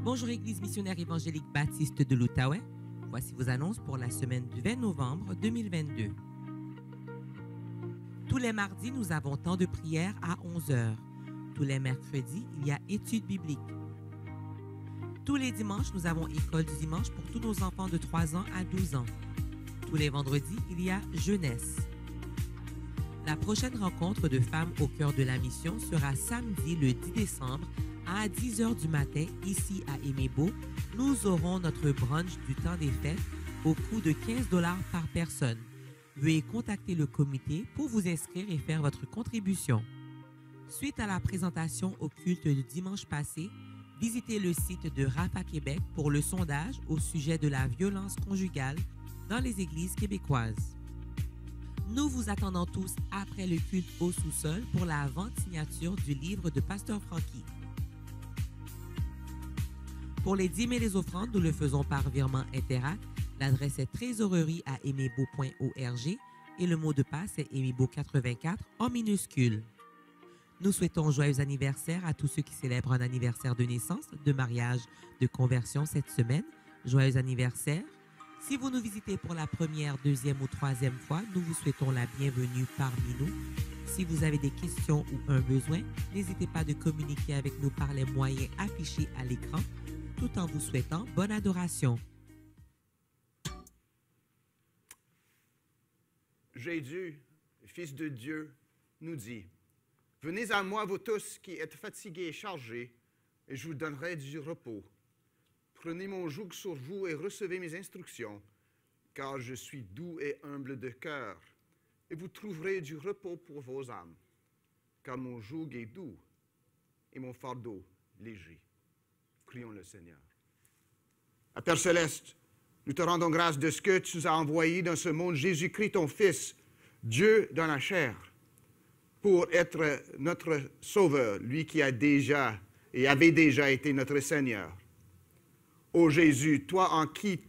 Bonjour Église missionnaire évangélique baptiste de l'Outaouais. Voici vos annonces pour la semaine du 20 novembre 2022. Tous les mardis, nous avons temps de prière à 11h. Tous les mercredis, il y a études bibliques. Tous les dimanches, nous avons école du dimanche pour tous nos enfants de 3 ans à 12 ans. Tous les vendredis, il y a jeunesse. La prochaine rencontre de femmes au cœur de la mission sera samedi le 10 décembre à 10h du matin, ici à Aimé-Beau. Nous aurons notre brunch du temps des fêtes au coût de 15 $ par personne. Veuillez contacter le comité pour vous inscrire et faire votre contribution. Suite à la présentation au culte du dimanche passé, visitez le site de RAPA Québec pour le sondage au sujet de la violence conjugale dans les églises québécoises. Nous vous attendons tous après le culte au sous-sol pour la vente signature du livre de Pasteur Francky. Pour les dîmes et les offrandes, nous le faisons par virement Interact. L'adresse est trésorerie@aimebo.org et le mot de passe est Aimebo84 en minuscule. Nous souhaitons joyeux anniversaire à tous ceux qui célèbrent un anniversaire de naissance, de mariage, de conversion cette semaine. Joyeux anniversaire. Si vous nous visitez pour la première, deuxième ou troisième fois, nous vous souhaitons la bienvenue parmi nous. Si vous avez des questions ou un besoin, n'hésitez pas de communiquer avec nous par les moyens affichés à l'écran, tout en vous souhaitant bonne adoration. Jésus, Fils de Dieu, nous dit, « Venez à moi, vous tous qui êtes fatigués et chargés, et je vous donnerai du repos. Prenez mon joug sur vous et recevez mes instructions, car je suis doux et humble de cœur, et vous trouverez du repos pour vos âmes, car mon joug est doux et mon fardeau léger. » Prions le Seigneur. Père Céleste, nous te rendons grâce de ce que tu nous as envoyé dans ce monde, Jésus-Christ, ton Fils, Dieu dans la chair, pour être notre Sauveur, lui qui a déjà et avait déjà été notre Seigneur. Ô Jésus, toi en qui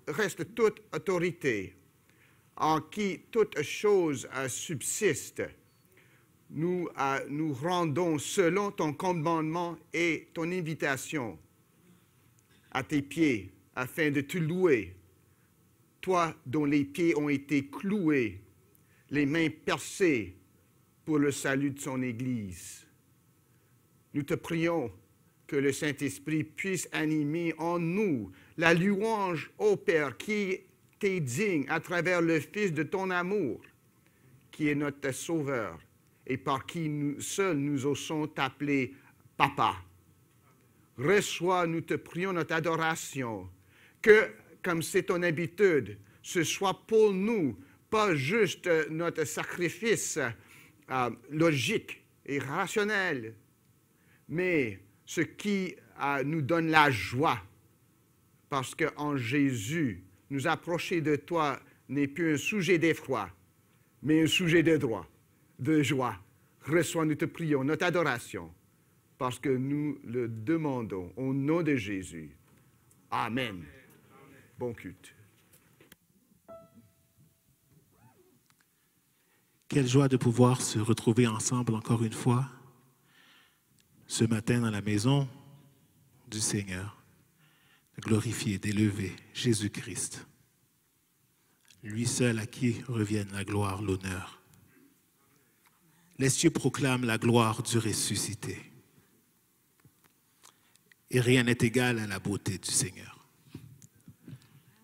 reste toute autorité, en qui toute chose subsiste, nous rendons selon ton commandement et ton invitation à tes pieds, afin de te louer, toi dont les pieds ont été cloués, les mains percées pour le salut de son Église. Nous te prions que le Saint-Esprit puisse animer en nous la louange au Père qui t'est digne à travers le Fils de ton amour, qui est notre Sauveur et par qui nous seuls nous osons t'appeler Papa. Reçois, nous te prions, notre adoration, que, comme c'est ton habitude, ce soit pour nous pas juste notre sacrifice logique et rationnel, mais ce qui nous donne la joie, parce qu'en Jésus, nous approcher de toi n'est plus un sujet d'effroi, mais un sujet de droit, de joie. Reçois, nous te prions, notre adoration, parce que nous le demandons au nom de Jésus. Amen. Bon culte. Quelle joie de pouvoir se retrouver ensemble encore une fois ce matin dans la maison du Seigneur, de glorifier, d'élever Jésus-Christ, lui seul à qui reviennent la gloire, l'honneur. Les cieux proclament la gloire du ressuscité. Et rien n'est égal à la beauté du Seigneur.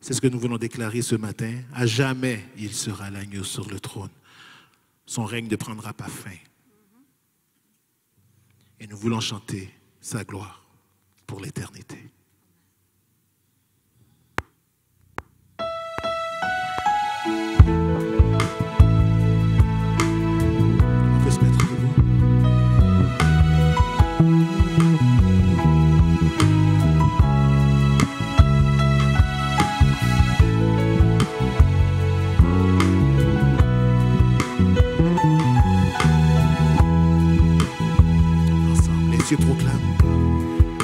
C'est ce que nous voulons déclarer ce matin. À jamais, il sera l'agneau sur le trône. Son règne ne prendra pas fin. Et nous voulons chanter sa gloire pour l'éternité. On peut se mettre debout. Ensemble, les cieux proclament.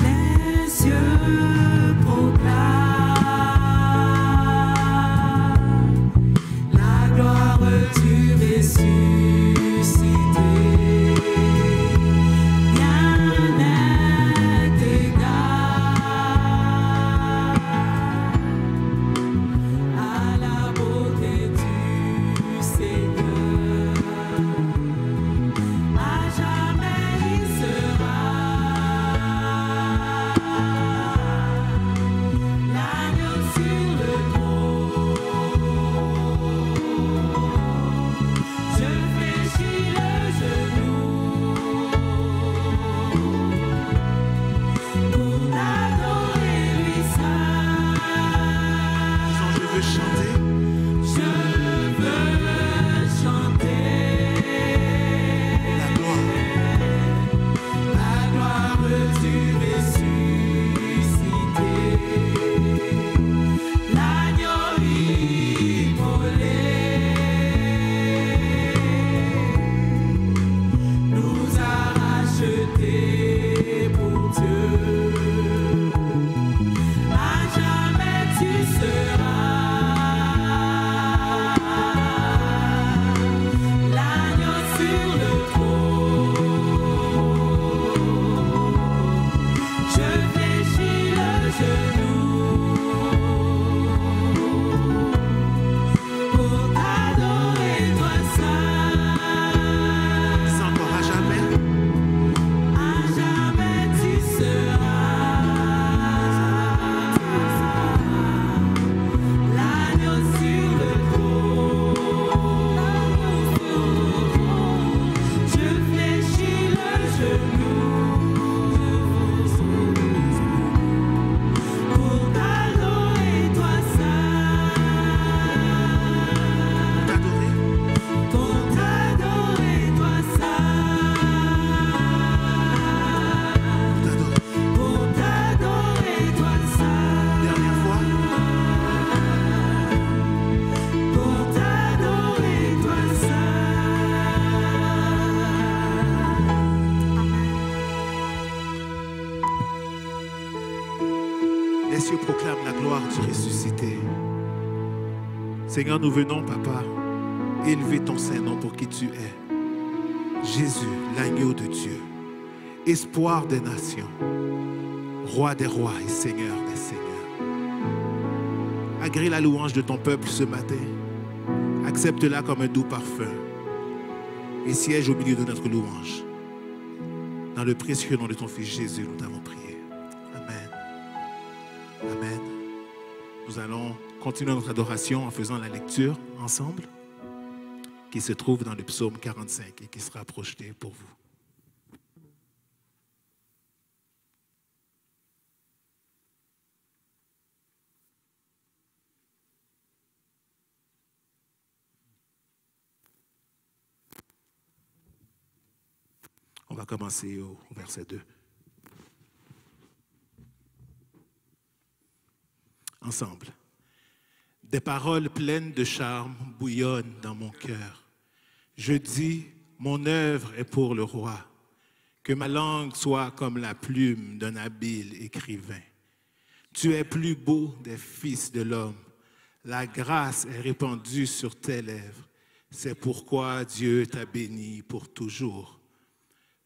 Les cieux proclament la gloire du ressuscité. Rien n'est égal proclame la gloire du ressuscité. Seigneur, nous venons, Papa, élever ton Saint-Nom pour qui tu es. Jésus, l'agneau de Dieu, espoir des nations, roi des rois et seigneur des seigneurs. Agrée la louange de ton peuple ce matin. Accepte-la comme un doux parfum et siège au milieu de notre louange. Dans le précieux nom de ton Fils Jésus, nous t'avons prié. Amen. Amen. Nous allons continuer notre adoration en faisant la lecture ensemble qui se trouve dans le psaume 45 et qui sera projeté pour vous. On va commencer au verset 2. Ensemble. Des paroles pleines de charme bouillonnent dans mon cœur. Je dis, mon œuvre est pour le roi. Que ma langue soit comme la plume d'un habile écrivain. Tu es plus beau des fils de l'homme. La grâce est répandue sur tes lèvres. C'est pourquoi Dieu t'a béni pour toujours.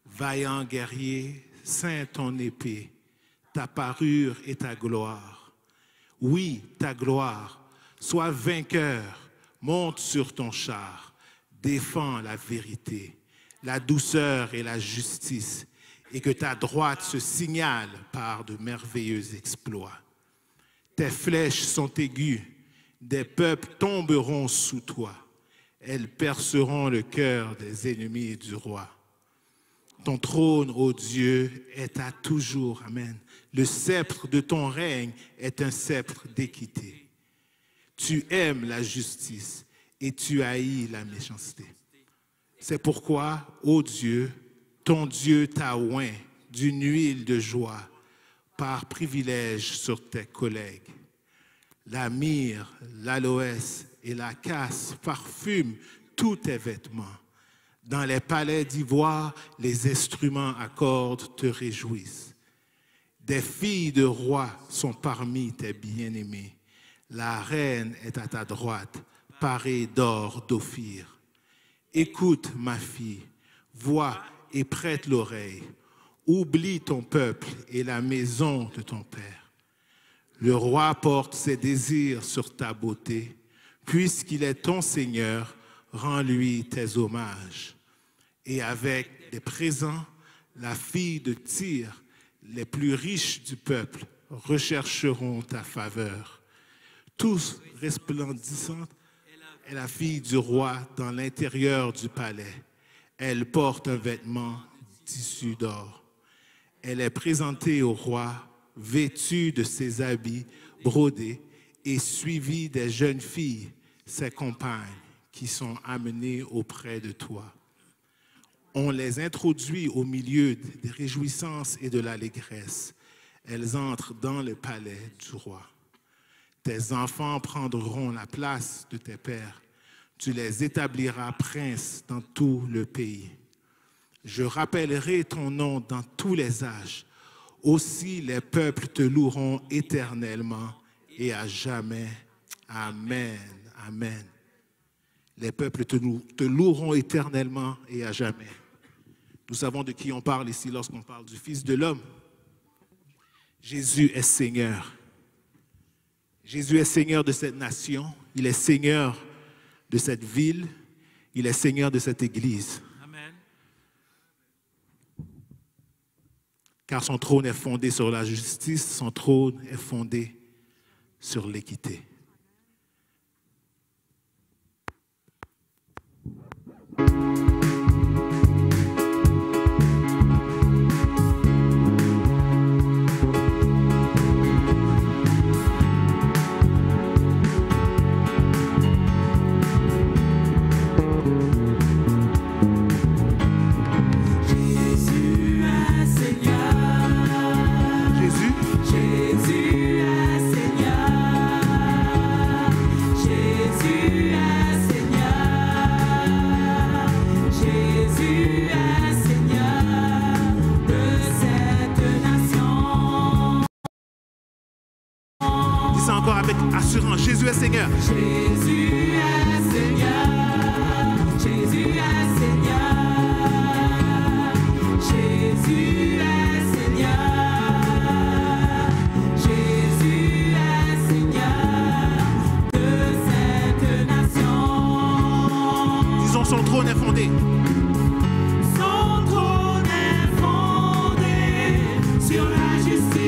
Vaillant guerrier, ceins ton épée, ta parure et ta gloire. Oui, ta gloire, sois vainqueur, monte sur ton char, défends la vérité, la douceur et la justice, et que ta droite se signale par de merveilleux exploits. Tes flèches sont aiguës, des peuples tomberont sous toi, elles perceront le cœur des ennemis du roi. Ton trône, ô Dieu, est à toujours. Amen. Le sceptre de ton règne est un sceptre d'équité. Tu aimes la justice et tu haïs la méchanceté. C'est pourquoi, ô Dieu, ton Dieu t'a oint d'une huile de joie par privilège sur tes collègues. La myrrhe, l'aloès et la casse parfument tous tes vêtements. Dans les palais d'ivoire, les instruments à cordes te réjouissent. Des filles de rois sont parmi tes bien-aimés. La reine est à ta droite, parée d'or d'Ophir. Écoute, ma fille, vois et prête l'oreille. Oublie ton peuple et la maison de ton père. Le roi porte ses désirs sur ta beauté. Puisqu'il est ton Seigneur, rends-lui tes hommages. Et avec des présents, la fille de Tyr, les plus riches du peuple, rechercheront ta faveur. Tous resplendissantes est la fille du roi dans l'intérieur du palais. Elle porte un vêtement tissu d'or. Elle est présentée au roi, vêtue de ses habits brodés et suivie des jeunes filles, ses compagnes, qui sont amenées auprès de toi. On les introduit au milieu des réjouissances et de l'allégresse. Elles entrent dans le palais du roi. Tes enfants prendront la place de tes pères. Tu les établiras princes dans tout le pays. Je rappellerai ton nom dans tous les âges. Aussi les peuples te loueront éternellement et à jamais. Amen. Amen. Les peuples te loueront éternellement et à jamais. Nous savons de qui on parle ici lorsqu'on parle du Fils de l'homme. Jésus est Seigneur. Jésus est Seigneur de cette nation. Il est Seigneur de cette ville. Il est Seigneur de cette Église. Amen. Car son trône est fondé sur la justice, son trône est fondé sur l'équité. Jésus est Seigneur. Son trône est fondé sur la justice.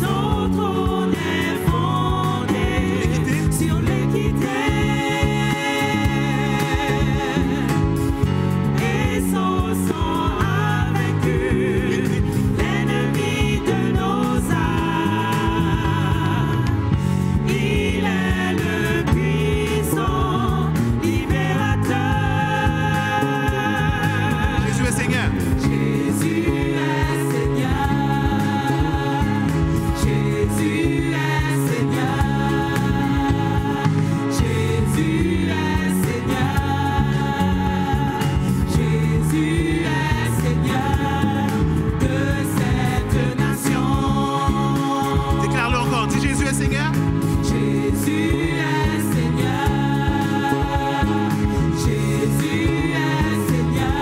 Son trône est fondé sur l'équité. Et son sang a vaincu l'ennemi de nos âmes. Il est le puissant libérateur. Jésus est Seigneur. Jésus est Seigneur. Jésus est Seigneur. Jésus est Seigneur. Jésus est Seigneur de cette nation. Déclare-le encore. Dis Jésus est Seigneur. Jésus est Seigneur. Jésus est Seigneur.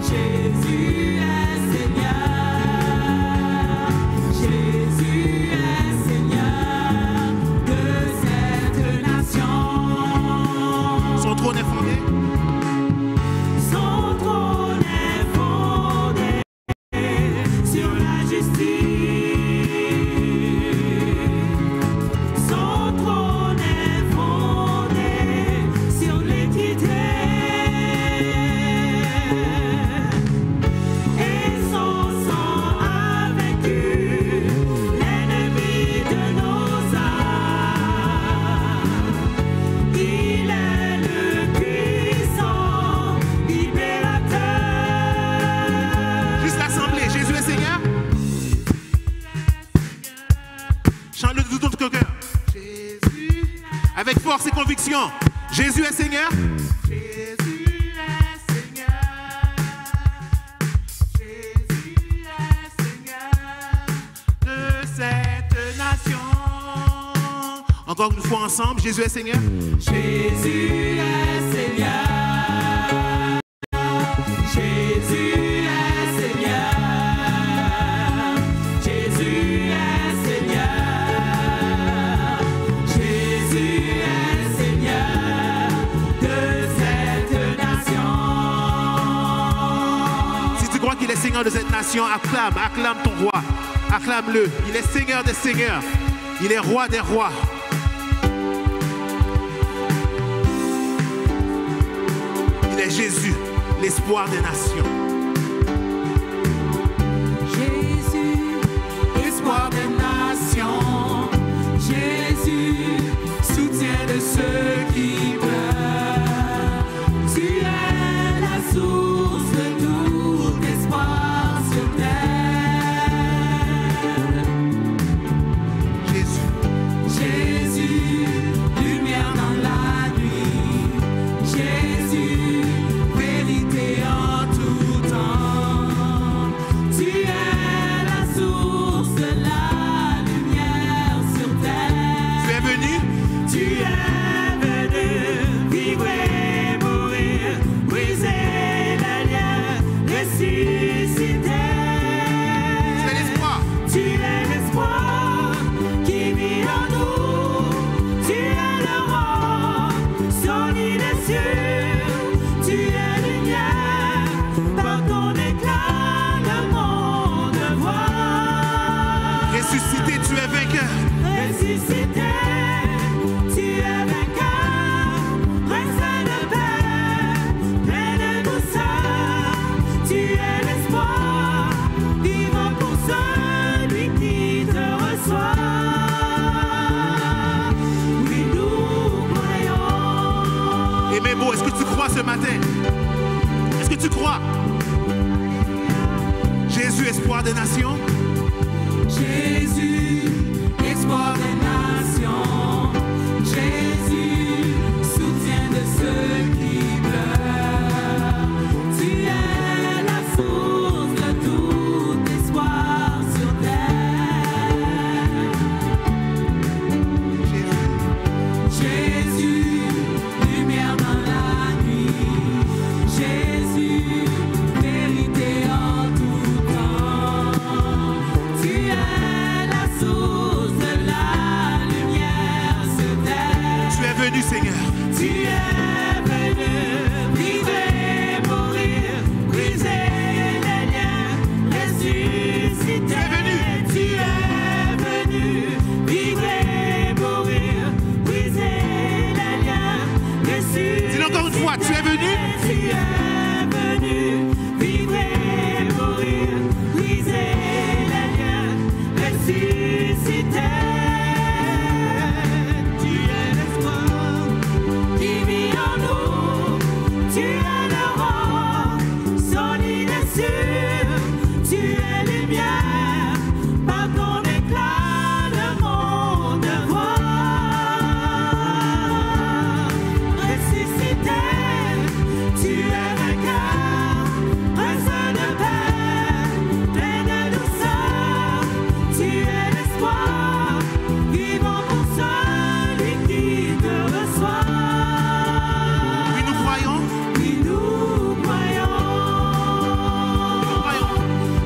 Jésus est Seigneur. Jésus est Seigneur de cette nation. Son trône est fondé. Son trône est fondé sur la justice. Son trône est fondé sur l'équité. Et son sang a vaincu l'ennemi de nos âmes. Il est le puissant libérateur. Juste l'assemblée. Jésus est Seigneur. Chante-le de tout ton cœur. Jésus. Avec force et conviction. Jésus est Seigneur. Jésus est Seigneur. Jésus est Seigneur de cette nation. Encore une fois ensemble. Jésus est Seigneur. Jésus est Seigneur. Jésus est Seigneur. Jésus est Seigneur. Jésus est Seigneur de cette nation. Si tu crois qu'il est Seigneur de cette nation, acclame, acclame ton roi. Acclame-le. Il est Seigneur des seigneurs. Il est roi des rois. Il est Jésus, l'espoir des nations. Jésus, espoir des nations. Jésus, soutien de ceux qui pleurent. Tu es la source de tout espoir sur terre. Jésus, Jésus, lumière dans la nuit. Jésus, vérité en tout temps. Tu es la source de la lumière sur terre. tu es venu. Tu es venu vivre et mourir, briser les liens, ressusciter. Tu es l'espoir. Tu es l'espoir qui vit en nous. Tu es le roi, solide et sûr. Tu es lumière, par ton éclat le monde voit. Ressuscité, tu es vainqueur. Ressuscité, tu es vainqueur, prince de paix, plein de douceur. Tu es l'espoir, vivant pour celui qui te reçoit. Oui, nous croyons. Et mes mots, est-ce que tu crois ce matin? Est-ce que tu crois? Jésus, espoir des nations. Jésus, espoir des nations. Jésus, soutien de ceux qui pleurent. Tu es la source de tout espoir sur terre. Jésus, lumière dans la nuit. Jésus, vérité en tout temps. Tu es la source de la lumière es venu, Seigneur. Tu es venu, vivre et mourir, briser les liens, ressusciter. Tu es venu. Tu es venu, vivre et mourir, briser les liens, ressusciter. Dis-le encore une fois, tu es venu. Tu es venu, vivre et mourir, briser les liens, ressusciter. Tu es l'espoir qui vit en nous. Tu es le roc, solide et sûr. Tu es lumière, par ton éclat le monde voit. Ressuscité, tu es vainqueur, prince de paix, plein de douceur. Tu es l'espoir, vivant pour celui qui te reçoit. Oui, nous croyons. Oui, nous croyons.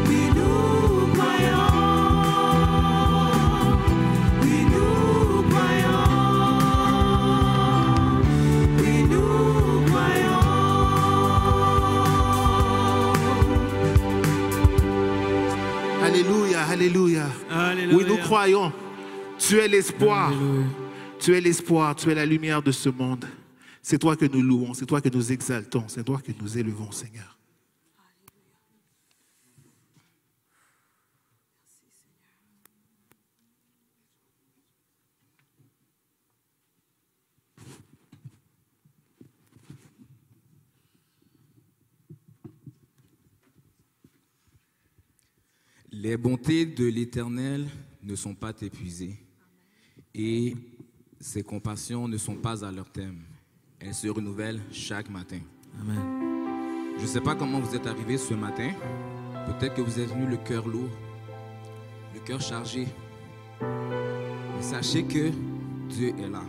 Oui, nous croyons. Oui, nous croyons. Oui, nous croyons. Alléluia, alléluia. Alléluia. Oui, nous croyons. Tu es l'espoir. Alléluia. Tu es l'espoir, tu es la lumière de ce monde. C'est toi que nous louons, c'est toi que nous exaltons, c'est toi que nous élevons, Seigneur. Les bontés de l'Éternel ne sont pas épuisées et ses compassions ne sont pas à leur terme. Elles se renouvellent chaque matin. Amen. Je ne sais pas comment vous êtes arrivés ce matin. Peut-être que vous êtes venus le cœur lourd, le cœur chargé. Mais sachez que Dieu est là.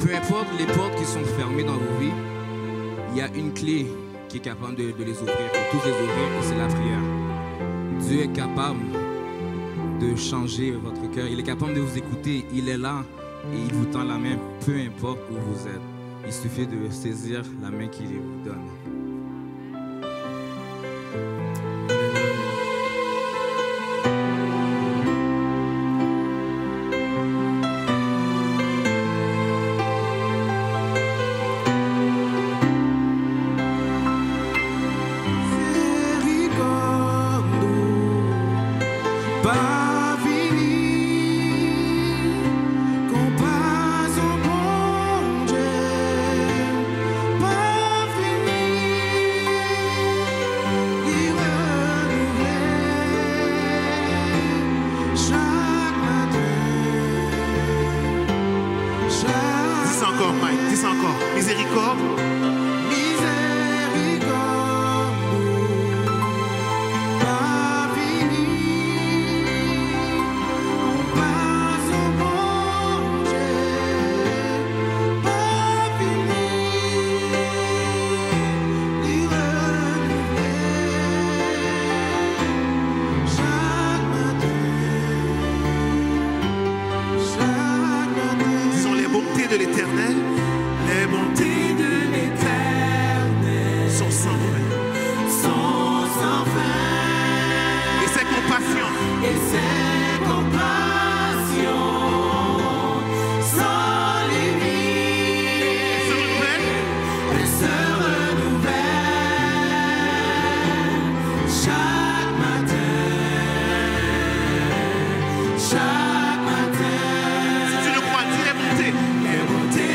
Peu importe les portes qui sont fermées dans vos vies, il y a une clé qui est capable de les ouvrir, de tous les ouvrir, et c'est la prière. Dieu est capable de changer votre cœur. Il est capable de vous écouter. Il est là et il vous tend la main, peu importe où vous êtes. Il suffit de saisir la main qu'il vous donne. Si tu le crois, dis les bontés.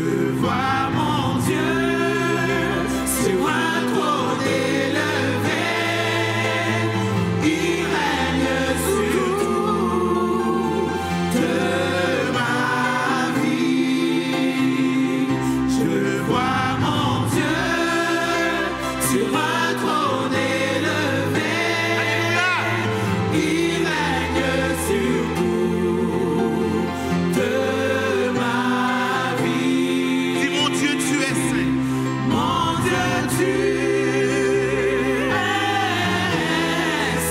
vois mon Dieu sur un trône élevé. Il règne sur toute ma vie. Je vois mon Dieu sur un trône élevé. Il règne sur toute ma vie. Dis mon Dieu, tu es saint. Mon Dieu, tu es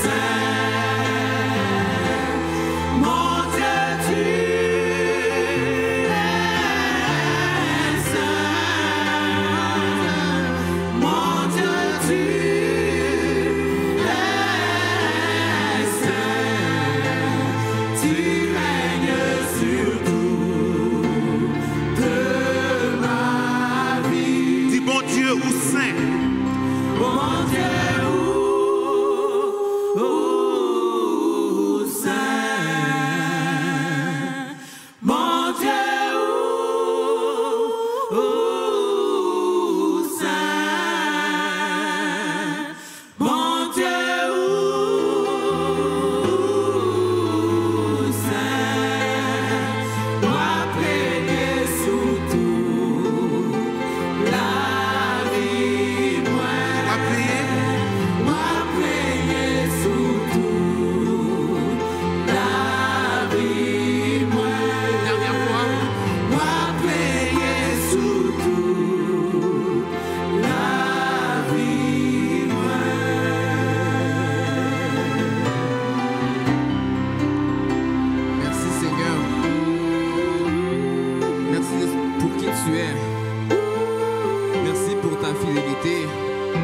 saint. Mon Dieu, tu es saint. Mon Dieu, tu es saint. Tu règnes sur toute ma vie. Dis bon Dieu ou saint. Mon Dieu, saint. Mon Dieu, saint. Mon Dieu, saint. Moi régner sous toute la vie. On va prier. Moi régner sous toute la vie. Dernière fois. Moi régner sous toute la vie. Merci Seigneur. Merci pour qui tu es. Merci pour ta fidélité,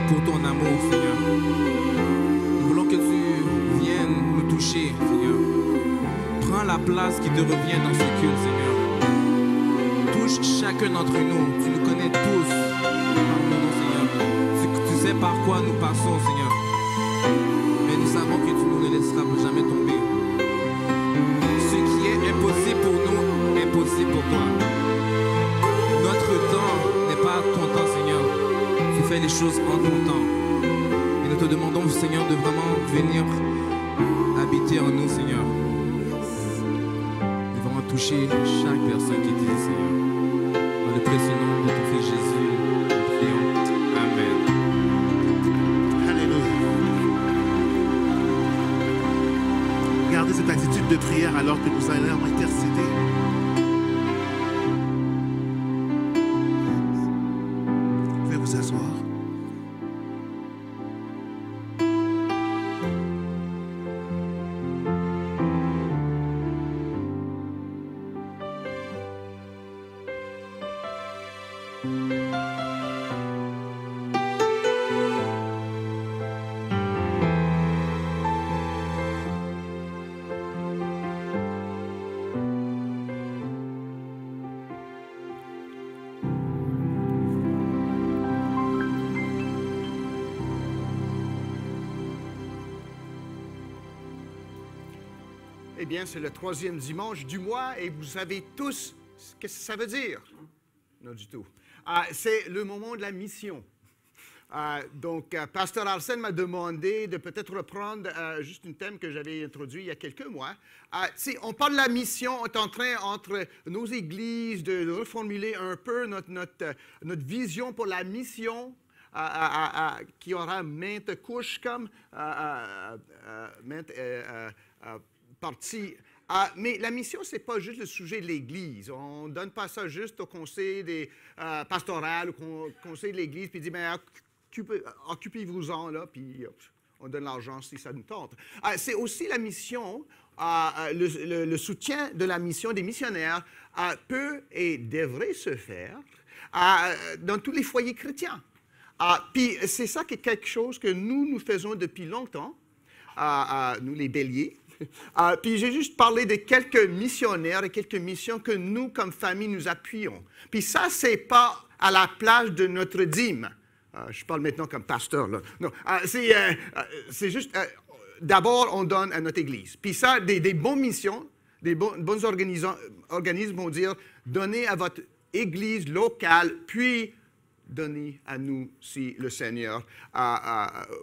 pour ton amour, Seigneur. Nous voulons que tu viennes nous toucher, Seigneur. Prends la place qui te revient dans ce culte, Seigneur. Touche chacun d'entre nous. Tu nous connais tous. Pardonne-nous, Seigneur. Tu sais par quoi nous passons, Seigneur. Mais nous savons que tu ne nous laisseras jamais tomber. Ce qui est impossible pour nous est possible pour toi. Notre temps n'est pas ton temps, Seigneur. Tu fais les choses en ton temps. Et nous te demandons, Seigneur, de vraiment venir habiter en nous, Seigneur. De vraiment toucher chaque personne qui est ici, Seigneur. Dans le précieux nom de ton Fils Jésus, nous prions. Amen. Alléluia. Gardez cette attitude de prière alors que nous allons intercéder. Vous pouvez vous asseoir. Eh bien, c'est le 3e dimanche du mois et vous savez tous ce que ça veut dire. Non du tout. C'est le moment de la mission. Donc, Pasteur Arsène m'a demandé de peut-être reprendre juste un thème que j'avais introduit il y a quelques mois. On parle de la mission, on est en train, entre nos églises, de reformuler un peu notre vision pour la mission, qui aura maintes couches comme maintes parties. Mais la mission, ce n'est pas juste le sujet de l'Église. On ne donne pas ça juste au conseil pastoral, au conseil de l'Église, puis dit, ben, occupez-vous-en, là, puis on donne l'argent si ça nous tente. C'est aussi la mission, le soutien de la mission des missionnaires peut et devrait se faire dans tous les foyers chrétiens. Puis c'est ça qui est quelque chose que nous faisons depuis longtemps, nous les béliers. Puis j'ai juste parlé de quelques missionnaires et quelques missions que nous, comme famille, nous appuyons. Puis ça, c'est pas à la place de notre dîme. Je parle maintenant comme pasteur, là. Non, c'est juste, d'abord, on donne à notre Église. Puis ça, des bonnes missions, des bons organismes vont dire, donnez à votre église locale, puis donner à nous si le Seigneur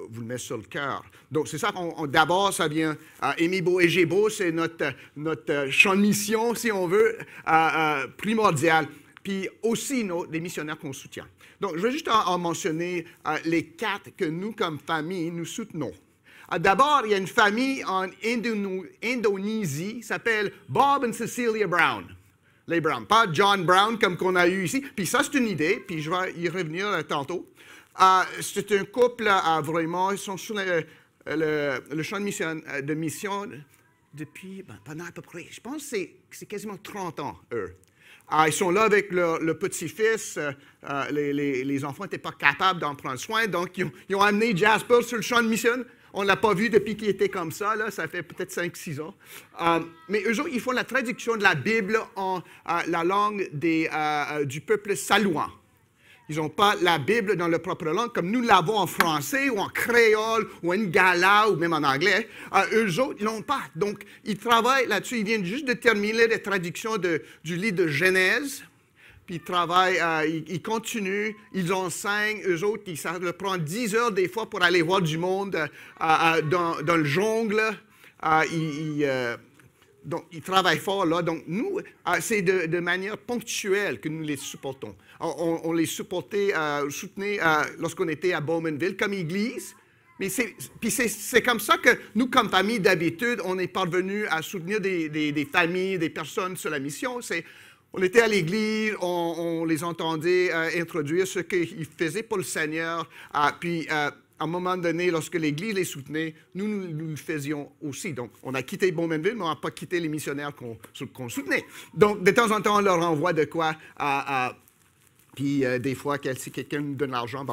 vous le met sur le cœur. Donc, c'est ça d'abord, ça vient, Émibo et Gébo, c'est notre champ de mission, si on veut, primordial. Puis aussi, les missionnaires qu'on soutient. Donc, je vais juste en mentionner les 4 que nous, comme famille, nous soutenons. D'abord, il y a une famille en Indonésie qui s'appelle Bob et Cecilia Brown. Les Brown, pas John Brown comme qu'on a eu ici. Puis ça, c'est une idée, puis je vais y revenir tantôt. C'est un couple, vraiment, ils sont sur le champ de mission depuis, pendant à peu près, je pense que c'est quasiment 30 ans, eux. Ils sont là avec le petit-fils. Les enfants n'étaient pas capables d'en prendre soin, donc ils ont amené Jasper sur le champ de mission. On ne l'a pas vu depuis qu'il était comme ça, là, ça fait peut-être 5-6 ans. Mais eux autres, ils font la traduction de la Bible en la langue du peuple salouan. Ils n'ont pas la Bible dans leur propre langue, comme nous l'avons en français, ou en créole, ou en lingala, ou même en anglais. Eux autres, ils n'ont pas. Donc, ils travaillent là-dessus. Ils viennent juste de terminer la traduction du livre de Genèse. Puis ils travaillent, ils continuent, ils enseignent, eux autres, ça leur prend 10 heures des fois pour aller voir du monde dans le jungle. Donc, ils travaillent fort là. Donc, nous, c'est de manière ponctuelle que nous les supportons. On les soutenait lorsqu'on était à Bowmanville comme église. Mais c'est comme ça que nous, comme famille, d'habitude, on est parvenus à soutenir des familles, des personnes sur la mission. On était à l'église, on les entendait introduire ce qu'ils faisaient pour le Seigneur. Puis, à un moment donné, lorsque l'Église les soutenait, nous le faisions aussi. Donc, on a quitté Bowmanville, mais on n'a pas quitté les missionnaires qu'on soutenait. Donc, de temps en temps, on leur envoie de quoi. Puis, des fois, si quelqu'un nous donne l'argent,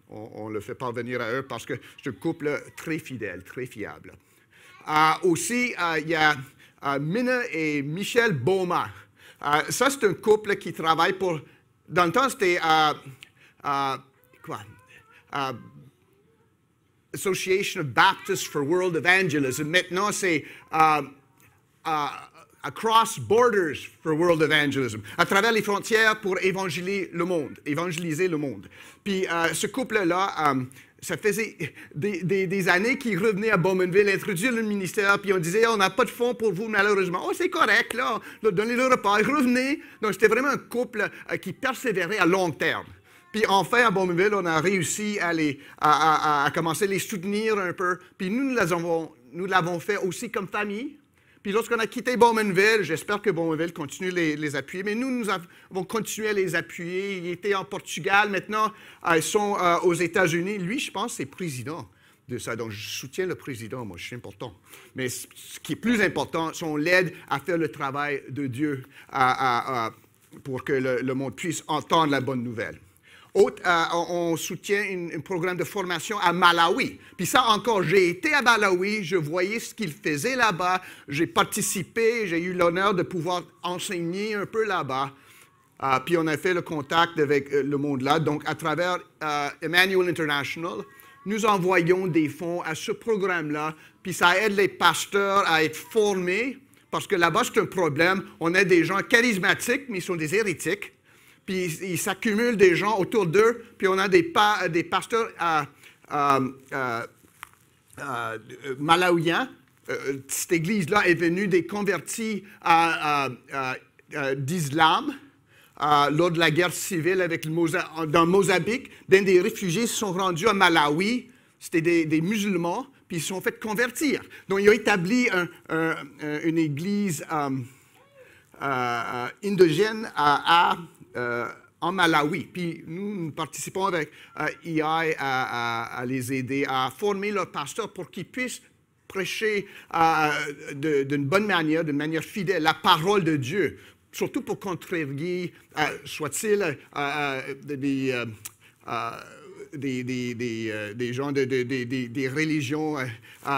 on le fait parvenir à eux parce que c'est un couple très fidèle, très fiable. Aussi, il y a Mina et Michel Boma. Ça, c'est un couple qui travaille pour... Dans le temps, c'était... Association of Baptists for World Evangelism. Maintenant, c'est Across Borders for World Evangelism. À travers les frontières pour évangéliser le monde. Puis, ce couple-là... ça faisait des années qu'ils revenaient à Bowmanville, introduire le ministère, puis on disait, on n'a pas de fonds pour vous, malheureusement. Oh, c'est correct, là, donnez le repas. Ils revenaient. Donc, c'était vraiment un couple qui persévérait à long terme. Puis, enfin, à Bowmanville, on a réussi à commencer à les soutenir un peu. Puis, nous l'avons fait aussi comme famille. Puis lorsqu'on a quitté Bowmanville, j'espère que Bowmanville continue à les appuyer, mais nous avons continué à les appuyer. Ils étaient en Portugal, maintenant ils sont aux États-Unis. Lui, je pense, c'est président de ça. Donc, je soutiens le président, moi, je suis important. Mais ce qui est plus important, c'est qu'on l'aide à faire le travail de Dieu pour que le monde puisse entendre la bonne nouvelle. On soutient un programme de formation à Malawi. Puis ça encore, j'ai été à Malawi, je voyais ce qu'ils faisaient là-bas, j'ai participé, j'ai eu l'honneur de pouvoir enseigner un peu là-bas. Puis on a fait le contact avec le monde là. Donc à travers Emmanuel International, nous envoyons des fonds à ce programme-là. Puis ça aide les pasteurs à être formés, parce que là-bas c'est un problème. On a des gens charismatiques, mais ils sont des hérétiques. Puis il s'accumule des gens autour d'eux, puis on a des pasteurs malawiens. Cette église-là est venue des convertis d'islam lors de la guerre civile dans Mozambique. Des réfugiés se sont rendus à Malawi, c'était des musulmans, puis ils se sont fait convertir. Donc ils ont établi une église indigène en Malawi. Puis nous participons avec EI à les aider à former leurs pasteurs pour qu'ils puissent prêcher d'une bonne manière, d'une manière fidèle, la parole de Dieu, surtout pour contrarier, soit-il des gens des religions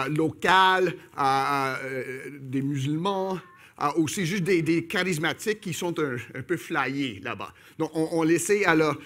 locales, des musulmans, aussi juste des charismatiques qui sont un peu flyés là-bas. Donc, on essaie à leur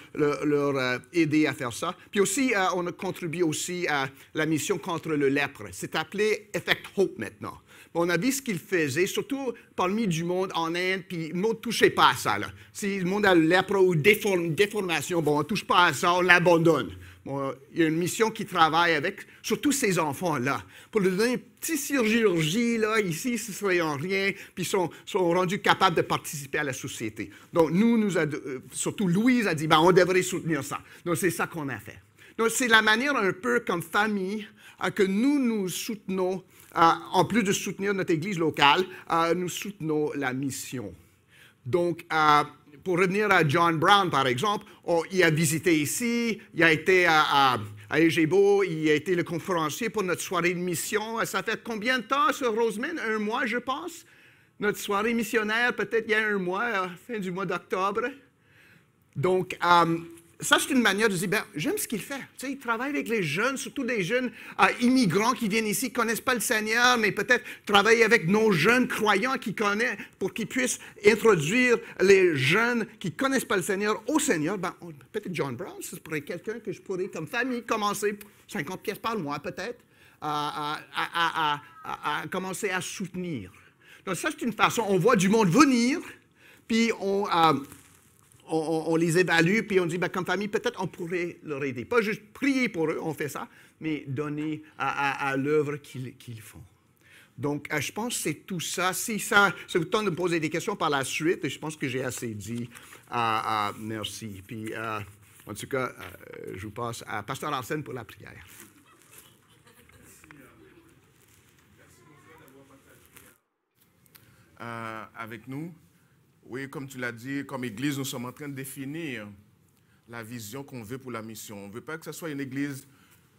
aider à faire ça. Puis aussi, on a contribué aussi à la mission contre le lèpre. C'est appelé Effect Hope maintenant. On a vu ce qu'il faisait, surtout parmi du monde en Inde, puis le monde ne touchait pas à ça. Là. Si le monde a lèpre ou déformation, bon, on ne touche pas à ça, on l'abandonne. Bon, il y a une mission qui travaille avec, surtout ces enfants-là, pour leur donner une petite chirurgie, là, ici, ce serait en rien, puis sont rendus capables de participer à la société. Donc, surtout Louise a dit, ben, on devrait soutenir ça. Donc, c'est ça qu'on a fait. Donc, c'est la manière un peu comme famille que nous soutenons, en plus de soutenir notre Église locale, nous soutenons la mission. Donc, pour revenir à John Brown, par exemple, il a visité ici, il a été à Egebo, il a été le conférencier pour notre soirée de mission. Ça fait combien de temps sur Roseman? 1 mois, je pense. Notre soirée missionnaire, peut-être il y a 1 mois, fin du mois d'octobre. Donc, ça, c'est une manière de dire, ben, j'aime ce qu'il fait. Tu sais, il travaille avec les jeunes, surtout des jeunes immigrants qui viennent ici, qui ne connaissent pas le Seigneur, mais peut-être travailler avec nos jeunes croyants qui connaissent, pour qu'ils puissent introduire les jeunes qui ne connaissent pas le Seigneur au Seigneur. Ben, peut-être John Brown, ce serait quelqu'un que je pourrais, comme famille, commencer 50 pièces par mois, peut-être, à commencer à soutenir. Donc, ça, c'est une façon. On voit du monde venir, puis on les évalue, puis on dit, ben, comme famille, peut-être on pourrait leur aider. Pas juste prier pour eux, on fait ça, mais donner à l'œuvre qu'ils font. Donc, je pense que c'est tout ça. Si ça vous tente de me poser des questions par la suite, je pense que j'ai assez dit. Merci. Puis, en tout cas, je vous passe à Pasteur Arsène pour la prière. Avec nous. Oui, comme tu l'as dit, comme Église, nous sommes en train de définir la vision qu'on veut pour la mission. On ne veut pas que ce soit une Église,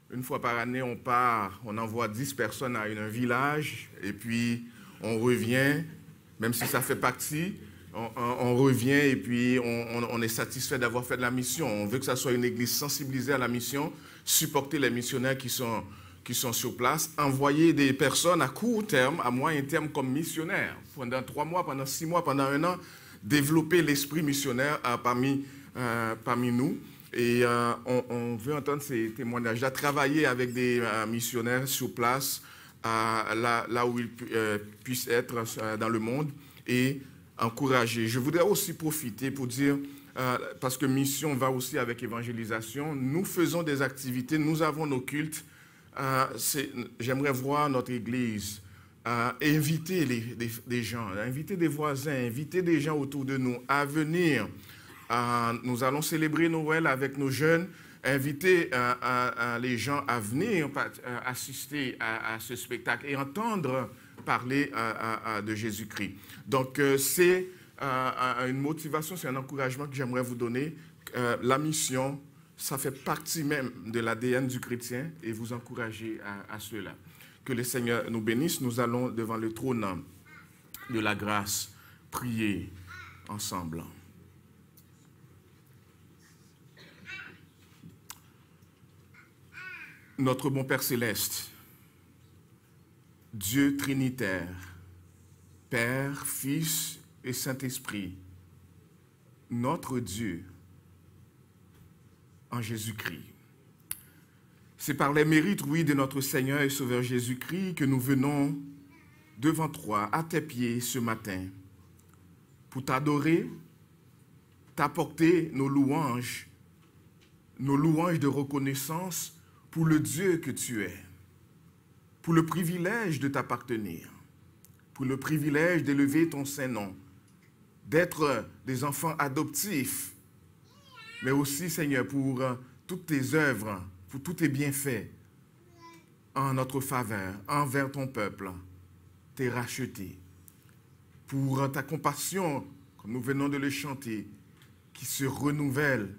une fois par année, on part, on envoie 10 personnes à un village, et puis on revient, même si ça fait partie, on revient et puis on est satisfait d'avoir fait de la mission. On veut que ce soit une Église sensibilisée à la mission, supporter les missionnaires qui sont sur place, envoyer des personnes à court terme, à moyen terme comme missionnaires, pendant 3 mois, pendant 6 mois, pendant 1 an, développer l'esprit missionnaire parmi nous. Et on veut entendre ces témoignages-là, travailler avec des missionnaires sur place, là où ils puissent être dans le monde, et encourager. Je voudrais aussi profiter pour dire, parce que mission va aussi avec évangélisation, nous faisons des activités, nous avons nos cultes. J'aimerais voir notre Église inviter des gens, inviter des voisins, inviter des gens autour de nous à venir. Nous allons célébrer Noël avec nos jeunes, inviter les gens à venir assister à ce spectacle et entendre parler de Jésus-Christ. Donc, c'est une motivation, c'est un encouragement que j'aimerais vous donner. La mission, ça fait partie même de l'ADN du chrétien et vous encourager à cela. Que le Seigneur nous bénisse. Nous allons devant le trône de la grâce prier ensemble. Notre bon Père céleste, Dieu trinitaire, Père, Fils et Saint-Esprit, notre Dieu en Jésus-Christ. C'est par les mérites, oui, de notre Seigneur et Sauveur Jésus-Christ que nous venons devant toi, à tes pieds ce matin, pour t'adorer, t'apporter nos louanges de reconnaissance pour le Dieu que tu es, pour le privilège de t'appartenir, pour le privilège d'élever ton Saint-Nom, d'être des enfants adoptifs, mais aussi, Seigneur, pour toutes tes œuvres, pour tous tes bienfaits en notre faveur, envers ton peuple, t'es racheté, pour ta compassion, comme nous venons de le chanter, qui se renouvelle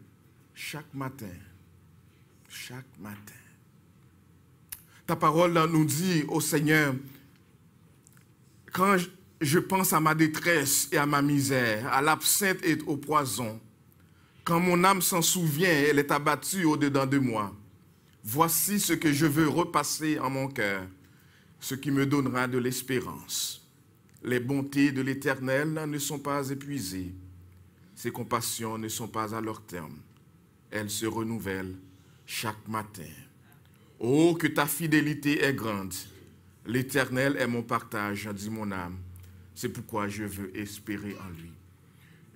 chaque matin. Chaque matin. Ta parole nous dit, ô Seigneur, quand je pense à ma détresse et à ma misère, à l'absinthe et au poison, quand mon âme s'en souvient, elle est abattue au-dedans de moi. Voici ce que je veux repasser en mon cœur, ce qui me donnera de l'espérance. Les bontés de l'Éternel ne sont pas épuisées. Ses compassions ne sont pas à leur terme. Elles se renouvellent chaque matin. Oh, que ta fidélité est grande. L'Éternel est mon partage, dit mon âme. C'est pourquoi je veux espérer en lui.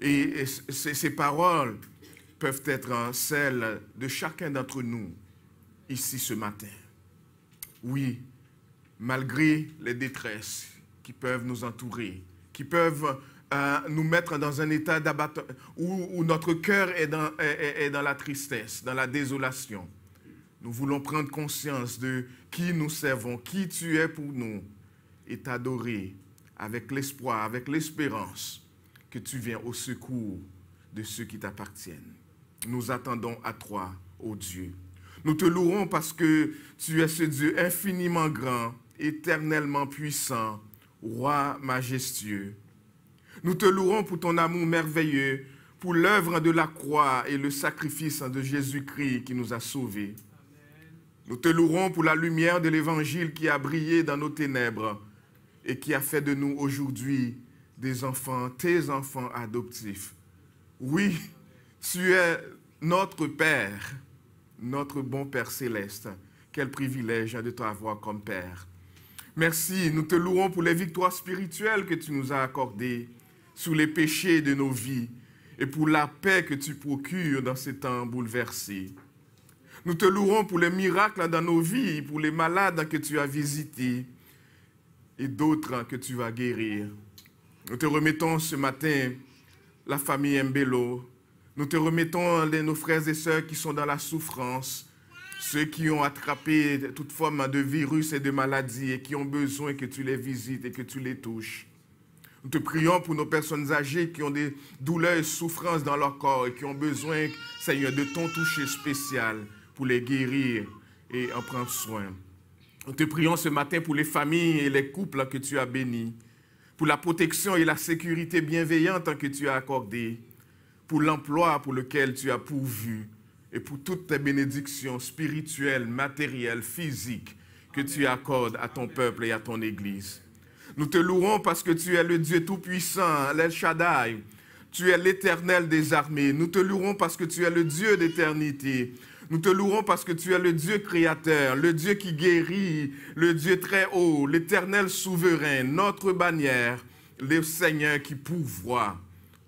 Et ces paroles peuvent être celles de chacun d'entre nous ici ce matin. Oui, malgré les détresses qui peuvent nous entourer, qui peuvent nous mettre dans un état d'abattement où notre cœur est dans la tristesse, dans la désolation. Nous voulons prendre conscience de qui nous servons, qui tu es pour nous, et t'adorer avec l'espoir, avec l'espérance que tu viens au secours de ceux qui t'appartiennent. Nous attendons à toi, ô Dieu. Nous te louons parce que tu es ce Dieu infiniment grand, éternellement puissant, roi majestueux. Nous te louons pour ton amour merveilleux, pour l'œuvre de la croix et le sacrifice de Jésus-Christ qui nous a sauvés. Nous te louons pour la lumière de l'Évangile qui a brillé dans nos ténèbres et qui a fait de nous aujourd'hui des enfants, tes enfants adoptifs. Oui, tu es notre Père, notre bon Père céleste. Quel privilège de t'avoir comme Père. Merci, nous te louons pour les victoires spirituelles que tu nous as accordées sur les péchés de nos vies et pour la paix que tu procures dans ces temps bouleversés. Nous te louons pour les miracles dans nos vies, pour les malades que tu as visités et d'autres que tu vas guérir. Nous te remettons ce matin la famille Mbelo. Nous te remettons nos frères et sœurs qui sont dans la souffrance, ceux qui ont attrapé toute forme de virus et de maladies et qui ont besoin que tu les visites et que tu les touches. Nous te prions pour nos personnes âgées qui ont des douleurs et souffrances dans leur corps et qui ont besoin, Seigneur, de ton toucher spécial pour les guérir et en prendre soin. Nous te prions ce matin pour les familles et les couples que tu as bénis, pour la protection et la sécurité bienveillante que tu as accordée, pour l'emploi pour lequel tu as pourvu et pour toutes tes bénédictions spirituelles, matérielles, physiques que tu accordes à ton peuple et à ton Église. Nous te louons parce que tu es le Dieu Tout-Puissant, l'El Shaddai. Tu es l'Éternel des armées. Nous te louons parce que tu es le Dieu d'éternité. Nous te louons parce que tu es le Dieu créateur, le Dieu qui guérit, le Dieu très haut, l'Éternel souverain, notre bannière, le Seigneur qui pourvoit.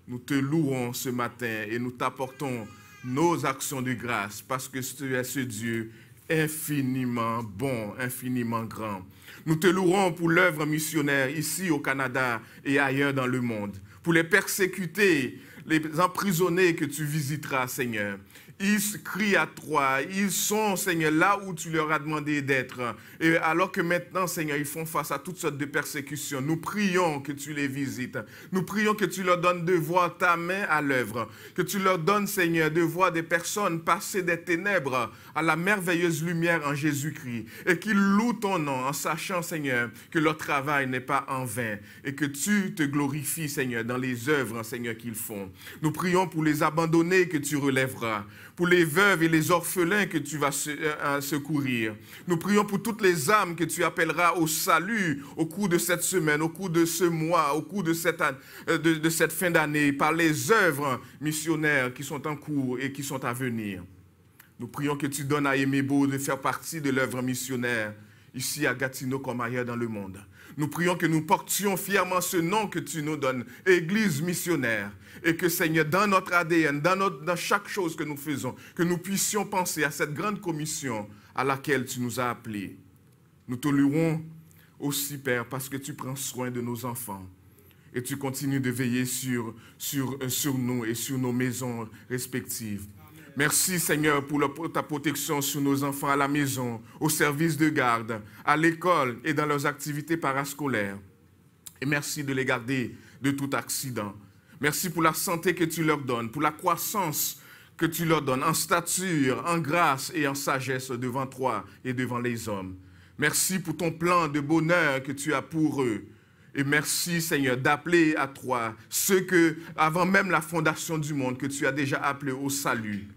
Nous te louons ce matin et nous t'apportons nos actions de grâce parce que tu es ce Dieu infiniment bon, infiniment grand. Nous te louons pour l'œuvre missionnaire ici au Canada et ailleurs dans le monde, pour les persécutés, les emprisonnés que tu visiteras, Seigneur. Ils crient à toi, ils sont, Seigneur, là où tu leur as demandé d'être. Et alors que maintenant, Seigneur, ils font face à toutes sortes de persécutions, nous prions que tu les visites. Nous prions que tu leur donnes de voir ta main à l'œuvre. Que tu leur donnes, Seigneur, de voir des personnes passer des ténèbres à la merveilleuse lumière en Jésus-Christ. Et qu'ils louent ton nom en sachant, Seigneur, que leur travail n'est pas en vain. Et que tu te glorifies, Seigneur, dans les œuvres, Seigneur, qu'ils font. Nous prions pour les abandonnés que tu relèveras. Pour les veuves et les orphelins que tu vas secourir. Nous prions pour toutes les âmes que tu appelleras au salut au cours de cette semaine, au cours de ce mois, au cours de cette fin d'année, par les œuvres missionnaires qui sont en cours et qui sont à venir. Nous prions que tu donnes à Emebo de faire partie de l'œuvre missionnaire, ici à Gatineau comme ailleurs dans le monde. Nous prions que nous portions fièrement ce nom que tu nous donnes, Église missionnaire, et que, Seigneur, dans notre ADN, dans chaque chose que nous faisons, que nous puissions penser à cette grande commission à laquelle tu nous as appelés. Nous te louons aussi, Père, parce que tu prends soin de nos enfants et tu continues de veiller sur nous et sur nos maisons respectives. Merci, Seigneur, pour ta protection sur nos enfants à la maison, au service de garde, à l'école et dans leurs activités parascolaires. Et merci de les garder de tout accident. Merci pour la santé que tu leur donnes, pour la croissance que tu leur donnes en stature, en grâce et en sagesse devant toi et devant les hommes. Merci pour ton plan de bonheur que tu as pour eux. Et merci, Seigneur, d'appeler à toi ceux que, avant même la fondation du monde, que tu as déjà appelés au salut.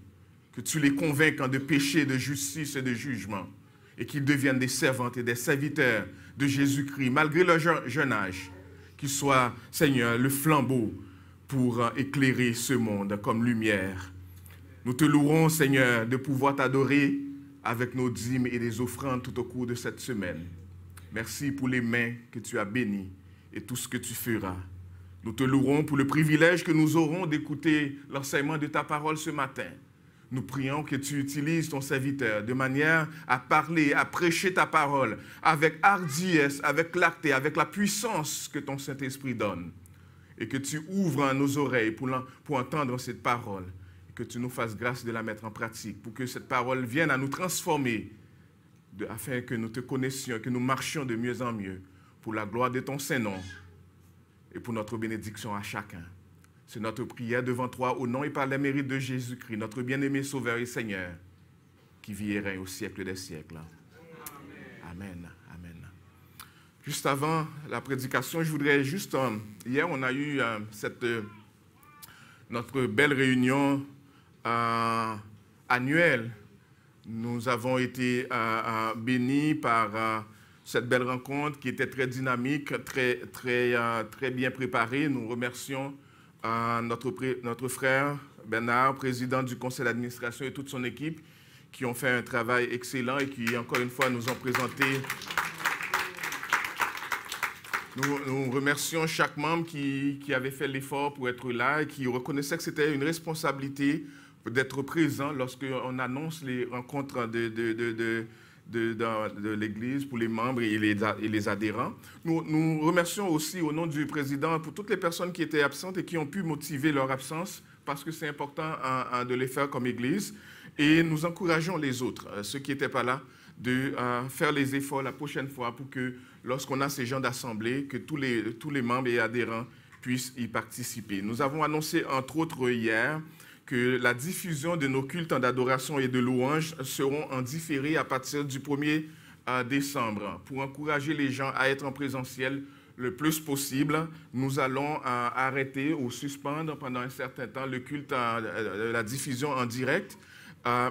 Que tu les convainques de péché, de justice et de jugement. Et qu'ils deviennent des servantes et des serviteurs de Jésus-Christ, malgré leur jeune âge. Qu'ils soient, Seigneur, le flambeau pour éclairer ce monde comme lumière. Nous te louerons, Seigneur, de pouvoir t'adorer avec nos dîmes et les offrandes tout au cours de cette semaine. Merci pour les mains que tu as bénies et tout ce que tu feras. Nous te louerons pour le privilège que nous aurons d'écouter l'enseignement de ta parole ce matin. Nous prions que tu utilises ton serviteur de manière à parler, à prêcher ta parole avec hardiesse, avec clarté, avec la puissance que ton Saint-Esprit donne. Et que tu ouvres nos oreilles pour entendre cette parole. Et que tu nous fasses grâce de la mettre en pratique pour que cette parole vienne à nous transformer afin que nous te connaissions, que nous marchions de mieux en mieux pour la gloire de ton Saint-Nom et pour notre bénédiction à chacun. C'est notre prière devant toi au nom et par les mérites de Jésus-Christ, notre bien-aimé Sauveur et Seigneur, qui vit et règne au siècle des siècles. Amen. Amen. Juste avant la prédication, je voudrais juste... hier, on a eu notre belle réunion annuelle. Nous avons été bénis par cette belle rencontre qui était très dynamique, très bien préparée. Nous remercions notre frère Bernard, président du conseil d'administration et toute son équipe qui ont fait un travail excellent et qui, encore une fois, nous ont présenté. Nous remercions chaque membre qui avait fait l'effort pour être là et qui reconnaissait que c'était une responsabilité d'être présent lorsqu'on annonce les rencontres de l'Église pour les membres et les adhérents. Nous remercions aussi au nom du président pour toutes les personnes qui étaient absentes et qui ont pu motiver leur absence parce que c'est important de les faire comme Église. Et nous encourageons les autres, ceux qui n'étaient pas là, de faire les efforts la prochaine fois pour que lorsqu'on a ces gens d'assemblée, que tous les membres et adhérents puissent y participer. Nous avons annoncé entre autres hier que la diffusion de nos cultes d'adoration et de louange seront en différé à partir du 1er décembre. Pour encourager les gens à être en présentiel le plus possible, nous allons arrêter ou suspendre pendant un certain temps le culte, la diffusion en direct,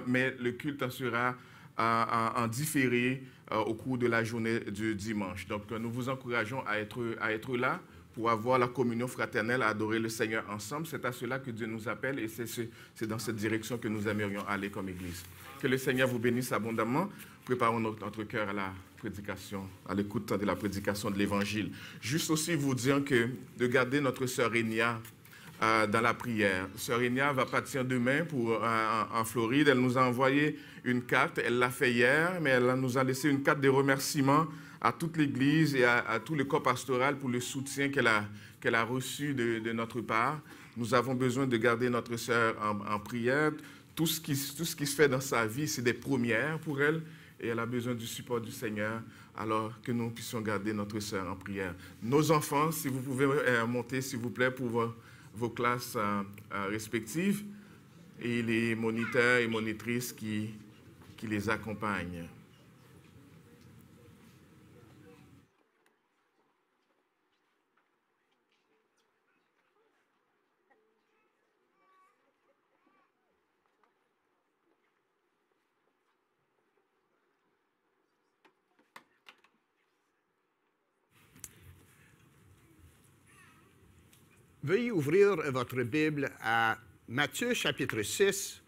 mais le culte sera en différé au cours de la journée du dimanche. Donc, nous vous encourageons à être là pour avoir la communion fraternelle, à adorer le Seigneur ensemble. C'est à cela que Dieu nous appelle et c'est dans cette direction que nous aimerions aller comme Église. Que le Seigneur vous bénisse abondamment. Préparons notre cœur à la prédication, à l'écoute de la prédication de l'Évangile. Juste aussi vous dire de garder notre sœur Rénia dans la prière. Sœur Rénia va partir demain en Floride. Elle nous a envoyé une carte. Elle l'a fait hier, mais elle nous a laissé une carte de remerciement à toute l'Église et à tout le corps pastoral pour le soutien qu'elle a reçu de notre part. Nous avons besoin de garder notre sœur en prière. Tout ce qui se fait dans sa vie, c'est des premières pour elle et elle a besoin du support du Seigneur, alors que nous puissions garder notre sœur en prière. Nos enfants, si vous pouvez monter, s'il vous plaît, pour vos classes respectives et les moniteurs et monitrices qui les accompagnent. Veuillez ouvrir votre Bible à Matthieu chapitre 6.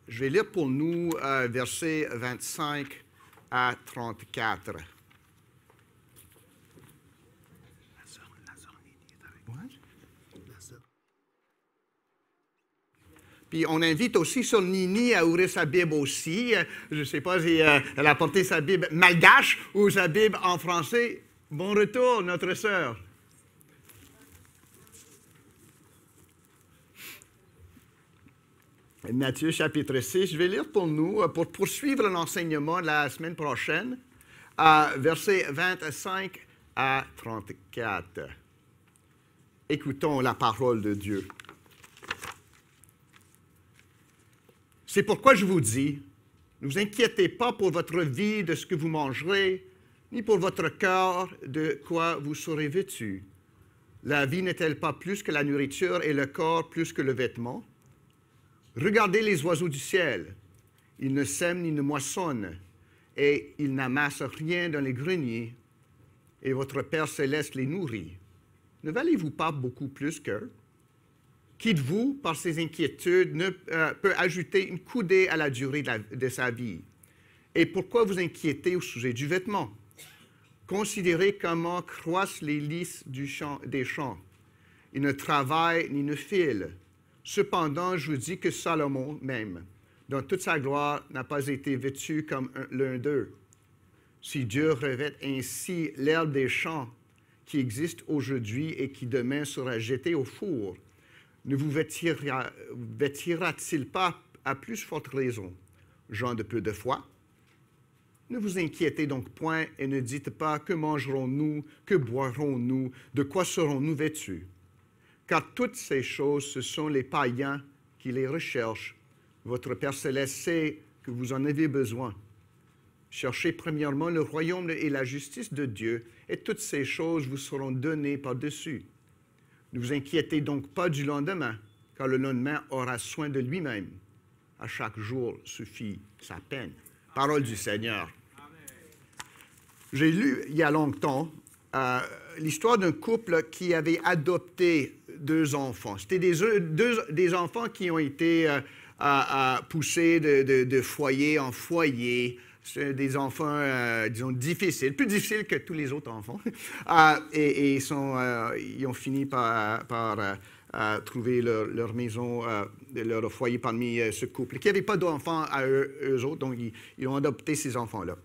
Je vais lire pour nous versets 25 à 34. Puis on invite aussi son Nini à ouvrir sa Bible aussi. Je ne sais pas si elle a porté sa Bible malgache ou sa Bible en français. Bon retour, notre sœur. Matthieu chapitre 6, je vais lire pour nous, pour poursuivre l'enseignement la semaine prochaine, versets 25 à 34. Écoutons la parole de Dieu. C'est pourquoi je vous dis, ne vous inquiétez pas pour votre vie de ce que vous mangerez, ni pour votre corps de quoi vous serez vêtus. La vie n'est-elle pas plus que la nourriture et le corps plus que le vêtement? Regardez les oiseaux du ciel. Ils ne sèment ni ne moissonnent, et ils n'amassent rien dans les greniers, et votre Père céleste les nourrit. Ne valez-vous pas beaucoup plus qu'eux? Qui de vous, par ses inquiétudes, peut ajouter une coudée à la durée de sa vie? Et pourquoi vous inquiétez au sujet du vêtement? Considérez comment croissent les lys des champs. Ils ne travaillent ni ne filent. Cependant, je vous dis que Salomon même, dans toute sa gloire, n'a pas été vêtu comme l'un d'eux. Si Dieu revêt ainsi l'herbe des champs qui existe aujourd'hui et qui demain sera jetée au four, ne vous vêtira-t-il pas à plus forte raison, gens de peu de foi? Ne vous inquiétez donc point et ne dites pas que mangerons-nous, que boirons-nous, de quoi serons-nous vêtus? Car toutes ces choses, ce sont les païens qui les recherchent. Votre Père Céleste sait que vous en avez besoin. Cherchez premièrement le royaume et la justice de Dieu, et toutes ces choses vous seront données par-dessus. Ne vous inquiétez donc pas du lendemain, car le lendemain aura soin de lui-même. À chaque jour suffit sa peine. Parole du Seigneur. J'ai lu il y a longtemps l'histoire d'un couple qui avait adopté 2 enfants. C'était des enfants qui ont été poussés de foyer en foyer. C'est des enfants, disons, difficiles, plus difficiles que tous les autres enfants. Et ils ont fini par trouver leur maison, leur foyer parmi ce couple, qui n'avait pas d'enfants à eux autres, donc ils ont adopté ces enfants-là.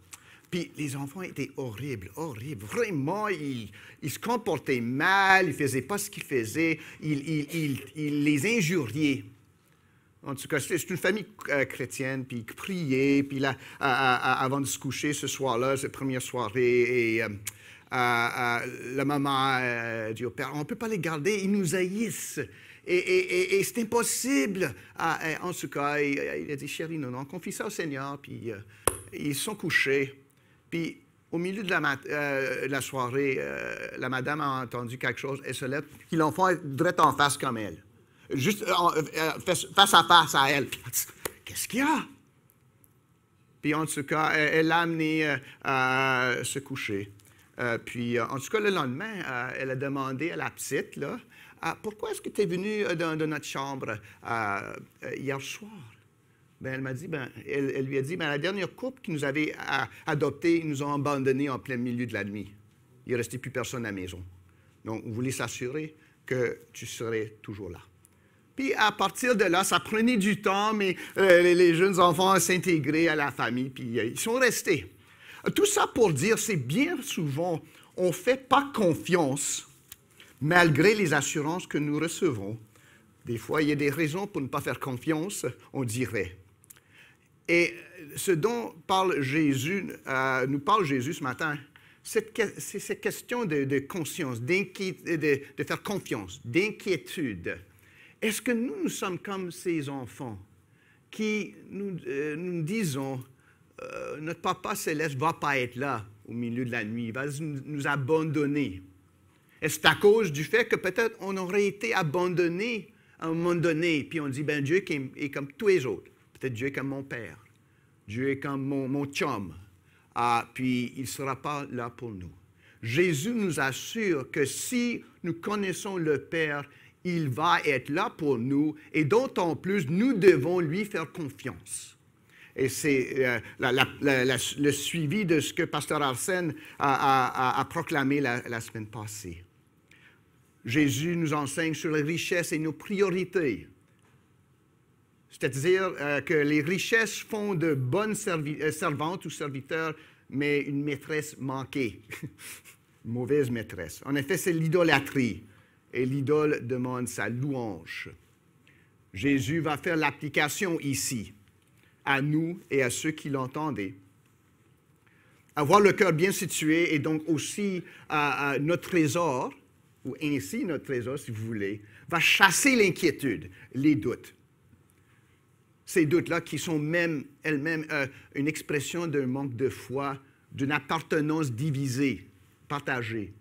Puis les enfants étaient horribles. Vraiment, ils se comportaient mal, ils ne faisaient pas ce qu'ils faisaient, ils les injuriaient. En tout cas, c'est une famille chrétienne, puis qui priait, puis là, avant de se coucher ce soir-là, cette première soirée, et la maman dit au père, on ne peut pas les garder, ils nous haïssent, et c'est impossible. En tout cas, il a dit, chérie, non, confie ça au Seigneur, puis ils se sont couchés. Puis, au milieu de la soirée, la madame a entendu quelque chose, elle se lève, puis l'enfant est direct en face comme elle. Juste face à face à elle. Qu'est-ce qu'il y a? Puis, en tout cas, elle l'a amené se coucher. Puis, en tout cas, le lendemain, elle a demandé à la petite, là, pourquoi est-ce que tu es venue dans notre chambre hier soir? Ben, elle m'a dit, elle lui a dit, la dernière couple qui nous avait adoptés, ils nous ont abandonnés en plein milieu de la nuit. Il ne restait plus personne à la maison. Donc, on voulait s'assurer que tu serais toujours là. Puis, à partir de là, ça prenait du temps, mais les jeunes enfants s'intégraient à la famille, puis ils sont restés. Tout ça pour dire, c'est bien souvent, on ne fait pas confiance, malgré les assurances que nous recevons. Des fois, il y a des raisons pour ne pas faire confiance, on dirait. Et ce dont nous parle Jésus ce matin, c'est cette question de conscience, de faire confiance, d'inquiétude. Est-ce que nous sommes comme ces enfants qui nous disons, notre Papa Céleste ne va pas être là au milieu de la nuit, il va nous abandonner? Est-ce à cause du fait que peut-être on aurait été abandonné à un moment donné, puis on dit, Dieu est comme tous les autres. Peut-être Dieu est comme mon père. Dieu est comme mon chum. Puis il ne sera pas là pour nous. Jésus nous assure que si nous connaissons le Père, il va être là pour nous, et d'autant plus, nous devons lui faire confiance. Et c'est le suivi de ce que Pasteur Arsène a proclamé la semaine passée. Jésus nous enseigne sur les richesses et nos priorités. C'est-à-dire que les richesses font de bonnes servantes ou serviteurs, mais une maîtresse manquée, une mauvaise maîtresse. En effet, c'est l'idolâtrie, et l'idole demande sa louange. Jésus va faire l'application ici, à nous et à ceux qui l'entendaient. Avoir le cœur bien situé est donc aussi notre trésor, ou ainsi notre trésor, si vous voulez, va chasser l'inquiétude, les doutes. Ces doutes-là qui sont elles-mêmes une expression d'un manque de foi, d'une appartenance divisée, partagée.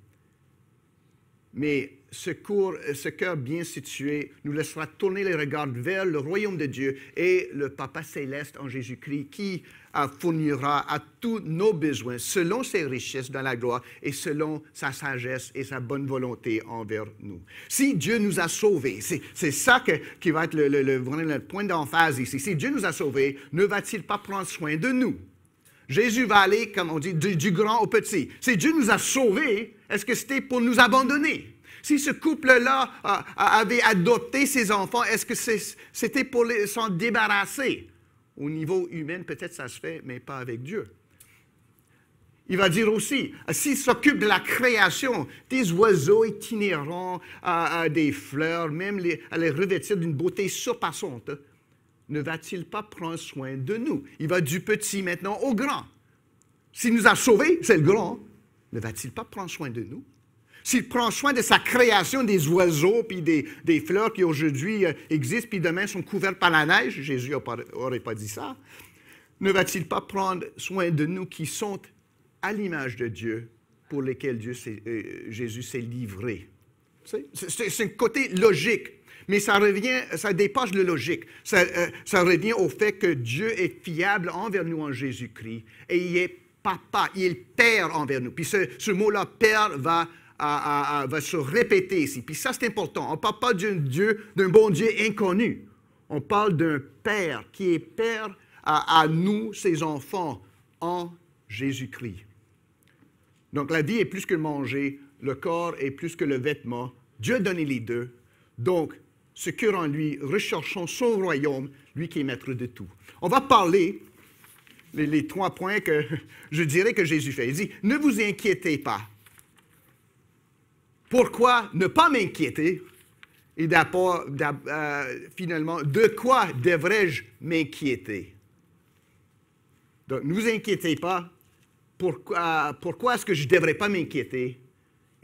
Mais ce cœur bien situé nous laissera tourner les regards vers le royaume de Dieu et le Papa Céleste en Jésus-Christ qui fournira à tous nos besoins selon ses richesses dans la gloire et selon sa sagesse et sa bonne volonté envers nous. Si Dieu nous a sauvés, c'est ça qui va être le point d'emphase ici. Si Dieu nous a sauvés, ne va-t-il pas prendre soin de nous? Jésus va aller, comme on dit, du grand au petit. Si Dieu nous a sauvés, est-ce que c'était pour nous abandonner? Si ce couple-là avait adopté ses enfants, est-ce que c'était pour s'en débarrasser? Au niveau humain, peut-être ça se fait, mais pas avec Dieu. Il va dire aussi, s'il s'occupe de la création, des oiseaux itinérants, des fleurs, même à les revêtir d'une beauté surpassante, ne va-t-il pas prendre soin de nous? Il va du petit maintenant au grand. S'il nous a sauvés, c'est le grand, ne va-t-il pas prendre soin de nous? S'il prend soin de sa création, des oiseaux, puis des fleurs qui aujourd'hui existent, puis demain sont couvertes par la neige, Jésus n'aurait pas dit ça, ne va-t-il pas prendre soin de nous qui sont à l'image de Dieu, pour lesquels Jésus s'est livré? C'est un côté logique, mais ça dépasse le logique. Ça revient au fait que Dieu est fiable envers nous en Jésus-Christ, et il est papa, il est père envers nous. Puis ce mot-là, père, va se répéter ici. Puis ça, c'est important. On ne parle pas d'un bon Dieu inconnu. On parle d'un Père qui est Père à nous, ses enfants, en Jésus-Christ. Donc, la vie est plus que le manger, le corps est plus que le vêtement. Dieu a donné les deux. Donc, secure en lui, recherchons son royaume, lui qui est maître de tout. On va parler les 3 points que je dirais que Jésus fait. Il dit, ne vous inquiétez pas. Pourquoi ne pas m'inquiéter? Et finalement, de quoi devrais-je m'inquiéter? Donc, ne vous inquiétez pas. Pourquoi est-ce que je ne devrais pas m'inquiéter?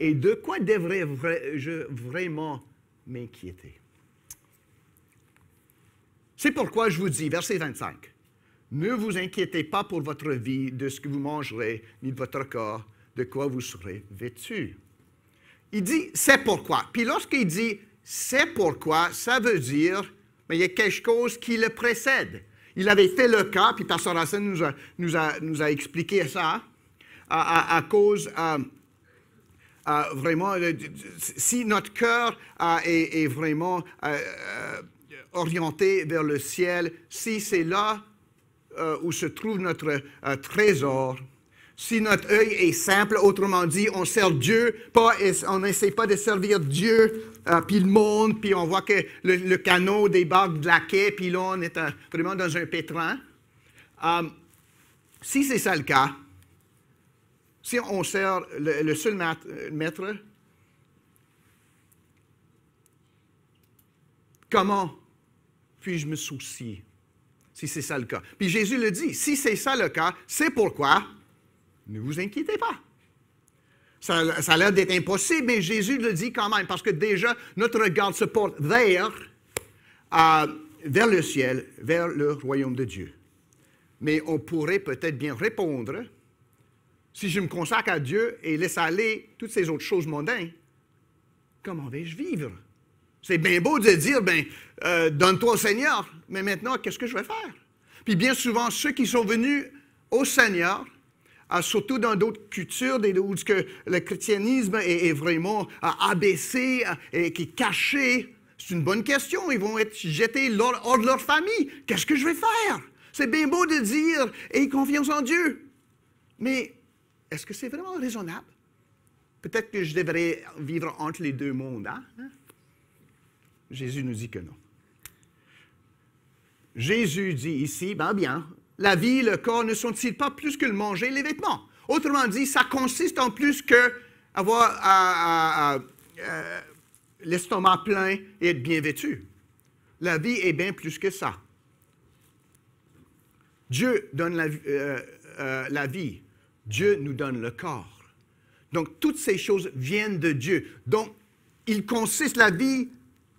Et de quoi devrais-je vraiment m'inquiéter? C'est pourquoi je vous dis, verset 25, ne vous inquiétez pas pour votre vie, de ce que vous mangerez, ni de votre corps, de quoi vous serez vêtus. Il dit, c'est pourquoi. Puis lorsqu'il dit, c'est pourquoi, ça veut dire, mais il y a quelque chose qui le précède. Il avait fait le cas, puis Pasteur Hassan nous a expliqué ça, à cause, vraiment, si notre cœur est vraiment orienté vers le ciel, si c'est là où se trouve notre trésor, si notre œil est simple, autrement dit, on sert Dieu, on n'essaie pas de servir Dieu, puis le monde, puis on voit que le canot débarque de la quai, puis là, on est vraiment dans un pétrin. Si c'est ça le cas, si on sert le seul maître, comment puis-je me soucier, si c'est ça le cas? Puis Jésus le dit, si c'est ça le cas, c'est pourquoi ne vous inquiétez pas. Ça a l'air d'être impossible, mais Jésus le dit quand même, parce que déjà, notre regard se porte vers le ciel, vers le royaume de Dieu. Mais on pourrait peut-être bien répondre, si je me consacre à Dieu et laisse aller toutes ces autres choses mondaines, comment vais-je vivre? C'est bien beau de dire, donne-toi au Seigneur, mais maintenant, qu'est-ce que je vais faire? Puis bien souvent, ceux qui sont venus au Seigneur, surtout dans d'autres cultures, où le christianisme est vraiment abaissé et qui est caché, c'est une bonne question. Ils vont être jetés hors de leur famille. Qu'est-ce que je vais faire? C'est bien beau de dire « aie confiance en Dieu ». Mais est-ce que c'est vraiment raisonnable? Peut-être que je devrais vivre entre les deux mondes. Hein? Jésus nous dit que non. Jésus dit ici, bien, la vie et le corps ne sont-ils pas plus que le manger et les vêtements? Autrement dit, ça consiste en plus que avoir l'estomac plein et être bien vêtu. La vie est bien plus que ça. Dieu donne la vie. Dieu nous donne le corps. Donc, toutes ces choses viennent de Dieu. Donc, il consiste la vie,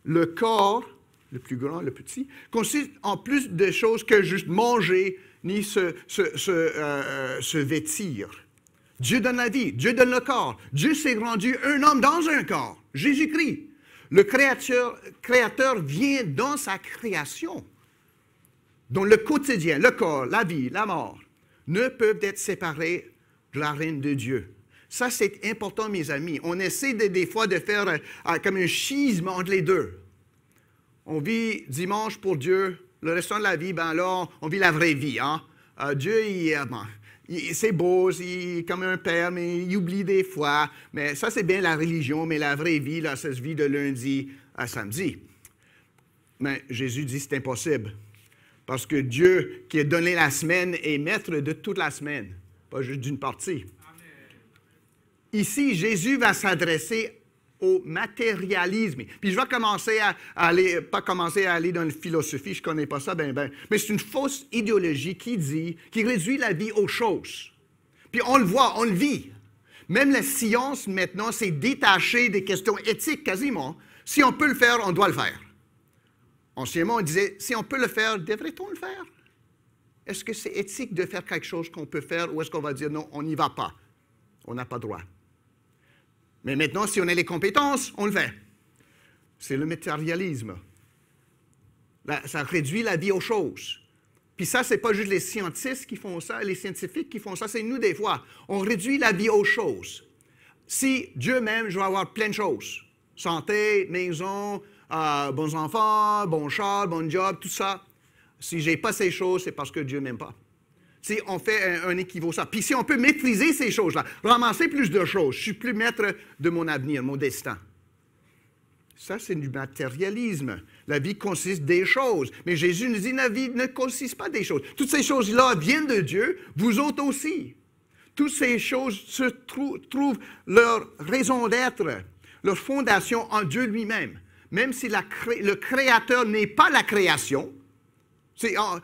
le corps, le plus grand, le petit, consiste en plus de choses que juste manger ni se vêtir. Dieu donne la vie, Dieu donne le corps. Dieu s'est rendu un homme dans un corps, Jésus-Christ. Le créateur vient dans sa création, dont le quotidien, le corps, la vie, la mort, ne peuvent être séparés de la règne de Dieu. Ça, c'est important, mes amis. On essaie des fois de faire comme un schisme entre les deux. On vit dimanche pour Dieu, le restant de la vie, là, on vit la vraie vie. Hein? Dieu, C'est beau, c'est comme un père, mais il oublie des fois. Mais ça, c'est bien la religion, mais la vraie vie, là, ça se vit de lundi à samedi. Mais Jésus dit que c'est impossible. Parce que Dieu, qui a donné la semaine, est maître de toute la semaine, pas juste d'une partie. Amen. Ici, Jésus va s'adresser au matérialisme. Puis je vais commencer à aller, pas commencer à aller dans une philosophie, je ne connais pas ça, mais c'est une fausse idéologie qui réduit la vie aux choses. Puis on le voit, on le vit. Même la science, maintenant, s'est détachée des questions éthiques, quasiment. Si on peut le faire, on doit le faire. Anciennement, on disait, si on peut le faire, devrait-on le faire? Est-ce que c'est éthique de faire quelque chose qu'on peut faire ou est-ce qu'on va dire non, on n'y va pas? On n'a pas droit. Mais maintenant, si on a les compétences, on le fait. C'est le matérialisme. Ça réduit la vie aux choses. Puis ça, ce n'est pas juste les scientifiques qui font ça, les scientifiques qui font ça, c'est nous des fois. On réduit la vie aux choses. Si Dieu m'aime, je vais avoir plein de choses. Santé, maison, bons enfants, bon char, bon job, tout ça. Si je n'ai pas ces choses, c'est parce que Dieu ne m'aime pas. Si on fait un équivaut ça. Puis si on peut maîtriser ces choses-là, ramasser plus de choses, je suis plus maître de mon avenir, mon destin. Ça, c'est du matérialisme. La vie consiste des choses. Mais Jésus nous dit, la vie ne consiste pas des choses. Toutes ces choses-là viennent de Dieu, vous autres aussi. Toutes ces choses se trouvent leur raison d'être, leur fondation en Dieu lui-même. Même si le Créateur n'est pas la création.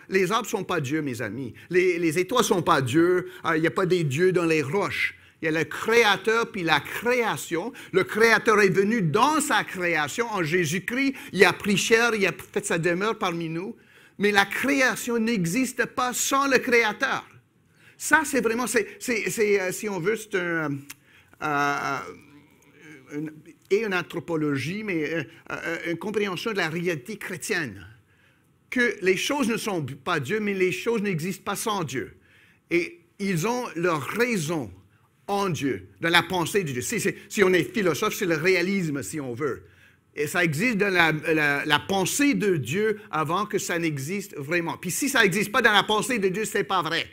Les arbres ne sont pas Dieu, mes amis. Les étoiles ne sont pas Dieu. Il n'y a pas des dieux dans les roches. Il y a le Créateur puis la création. Le Créateur est venu dans sa création en Jésus-Christ. Il a pris chair, il a fait sa demeure parmi nous. Mais la création n'existe pas sans le Créateur. Ça, c'est vraiment, si on veut, c'est une anthropologie, mais une compréhension de la réalité chrétienne. Que les choses ne sont pas Dieu, mais les choses n'existent pas sans Dieu. Et ils ont leur raison en Dieu, dans la pensée de Dieu. Si on est philosophe, c'est le réalisme, si on veut. Et ça existe dans la pensée de Dieu avant que ça n'existe vraiment. Puis si ça n'existe pas dans la pensée de Dieu, ce n'est pas vrai,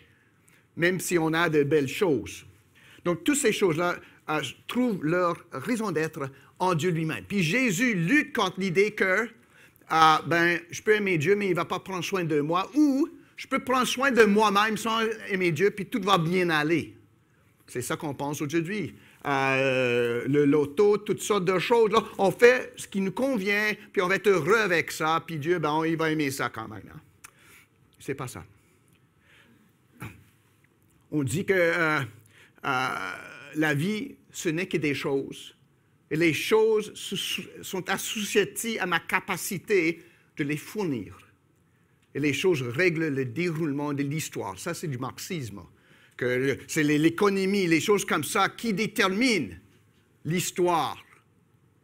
même si on a de belles choses. Donc, toutes ces choses-là trouvent leur raison d'être en Dieu lui-même. Puis Jésus lutte contre l'idée que je peux aimer Dieu, mais il ne va pas prendre soin de moi. Ou je peux prendre soin de moi-même sans aimer Dieu, puis tout va bien aller. C'est ça qu'on pense aujourd'hui. Le loto, toutes sortes de choses. Là, on fait ce qui nous convient, puis on va être heureux avec ça, puis Dieu, il va aimer ça quand même. Hein? C'est pas ça. On dit que la vie, ce n'est que des choses. Et les choses sont assujetties à ma capacité de les fournir. Et les choses règlent le déroulement de l'histoire. Ça, c'est du marxisme. C'est l'économie, les choses comme ça qui déterminent l'histoire.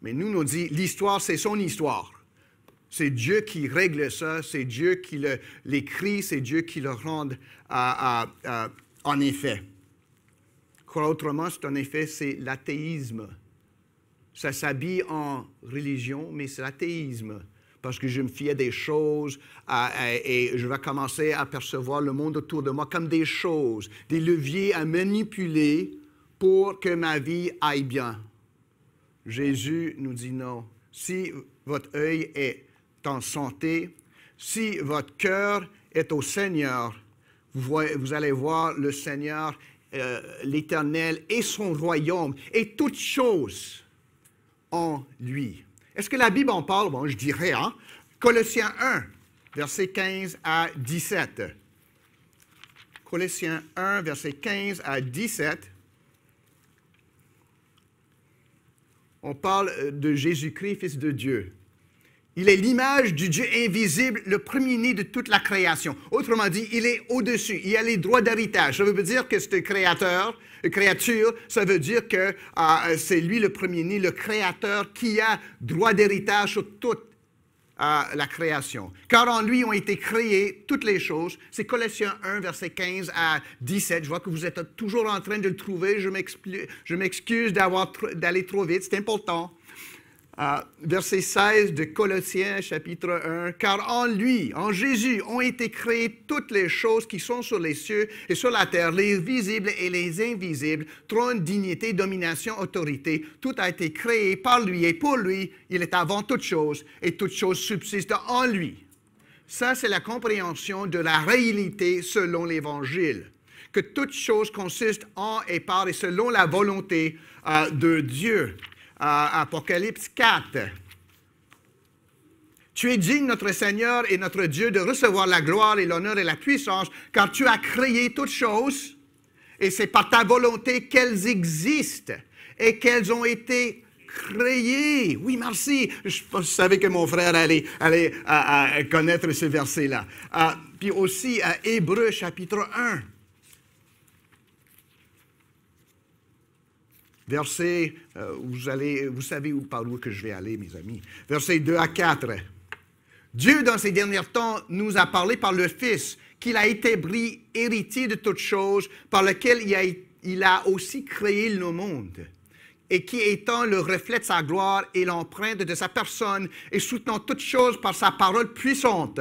Mais nous, on dit l'histoire, c'est son histoire. C'est Dieu qui règle ça, c'est Dieu qui l'écrit, c'est Dieu qui le rend en effet. Croire autrement, en effet, c'est l'athéisme. Ça s'habille en religion, mais c'est l'athéisme. Parce que je me fie à des choses et je vais commencer à percevoir le monde autour de moi comme des choses, des leviers à manipuler pour que ma vie aille bien. Jésus nous dit non. Si votre œil est en santé, si votre cœur est au Seigneur, vous allez voir le Seigneur, l'Éternel et son royaume et toutes choses en lui. Est-ce que la Bible en parle? Bon, je dirais, hein? Colossiens 1, versets 15 à 17. Colossiens 1, versets 15 à 17. On parle de Jésus-Christ, Fils de Dieu. Il est l'image du Dieu invisible, le premier-né de toute la création. Autrement dit, il est au-dessus. Il a les droits d'héritage. Ça veut dire que c'est créature, ça veut dire que c'est lui le premier-né, le créateur, qui a droit d'héritage sur toute la création. Car en lui ont été créées toutes les choses. C'est Colossiens 1, versets 15 à 17. Je vois que vous êtes toujours en train de le trouver. Je m'excuse d'aller trop vite. C'est important. Verset 16 de Colossiens, chapitre 1. « Car en lui, en Jésus, ont été créées toutes les choses qui sont sur les cieux et sur la terre, les visibles et les invisibles, trône, dignité, domination, autorité. Tout a été créé par lui et pour lui. Il est avant toutes choses et toutes choses subsistent en lui. » Ça, c'est la compréhension de la réalité selon l'Évangile. Que toute chose consiste en et par et selon la volonté de Dieu. Apocalypse 4. « Tu es digne, notre Seigneur et notre Dieu, de recevoir la gloire et l'honneur et la puissance, car tu as créé toutes choses, et c'est par ta volonté qu'elles existent et qu'elles ont été créées. » Oui, merci. Je savais que mon frère allait connaître ce verset-là. Puis aussi, Hébreux, chapitre 1. Verset, vous savez par où que je vais aller, mes amis. Versets 2 à 4. Dieu, dans ces derniers temps, nous a parlé par le Fils, qu'il a établi héritier de toutes choses, par lequel il a aussi créé le monde, et qui, étant le reflet de sa gloire et l'empreinte de sa personne, et soutenant toutes choses par sa parole puissante,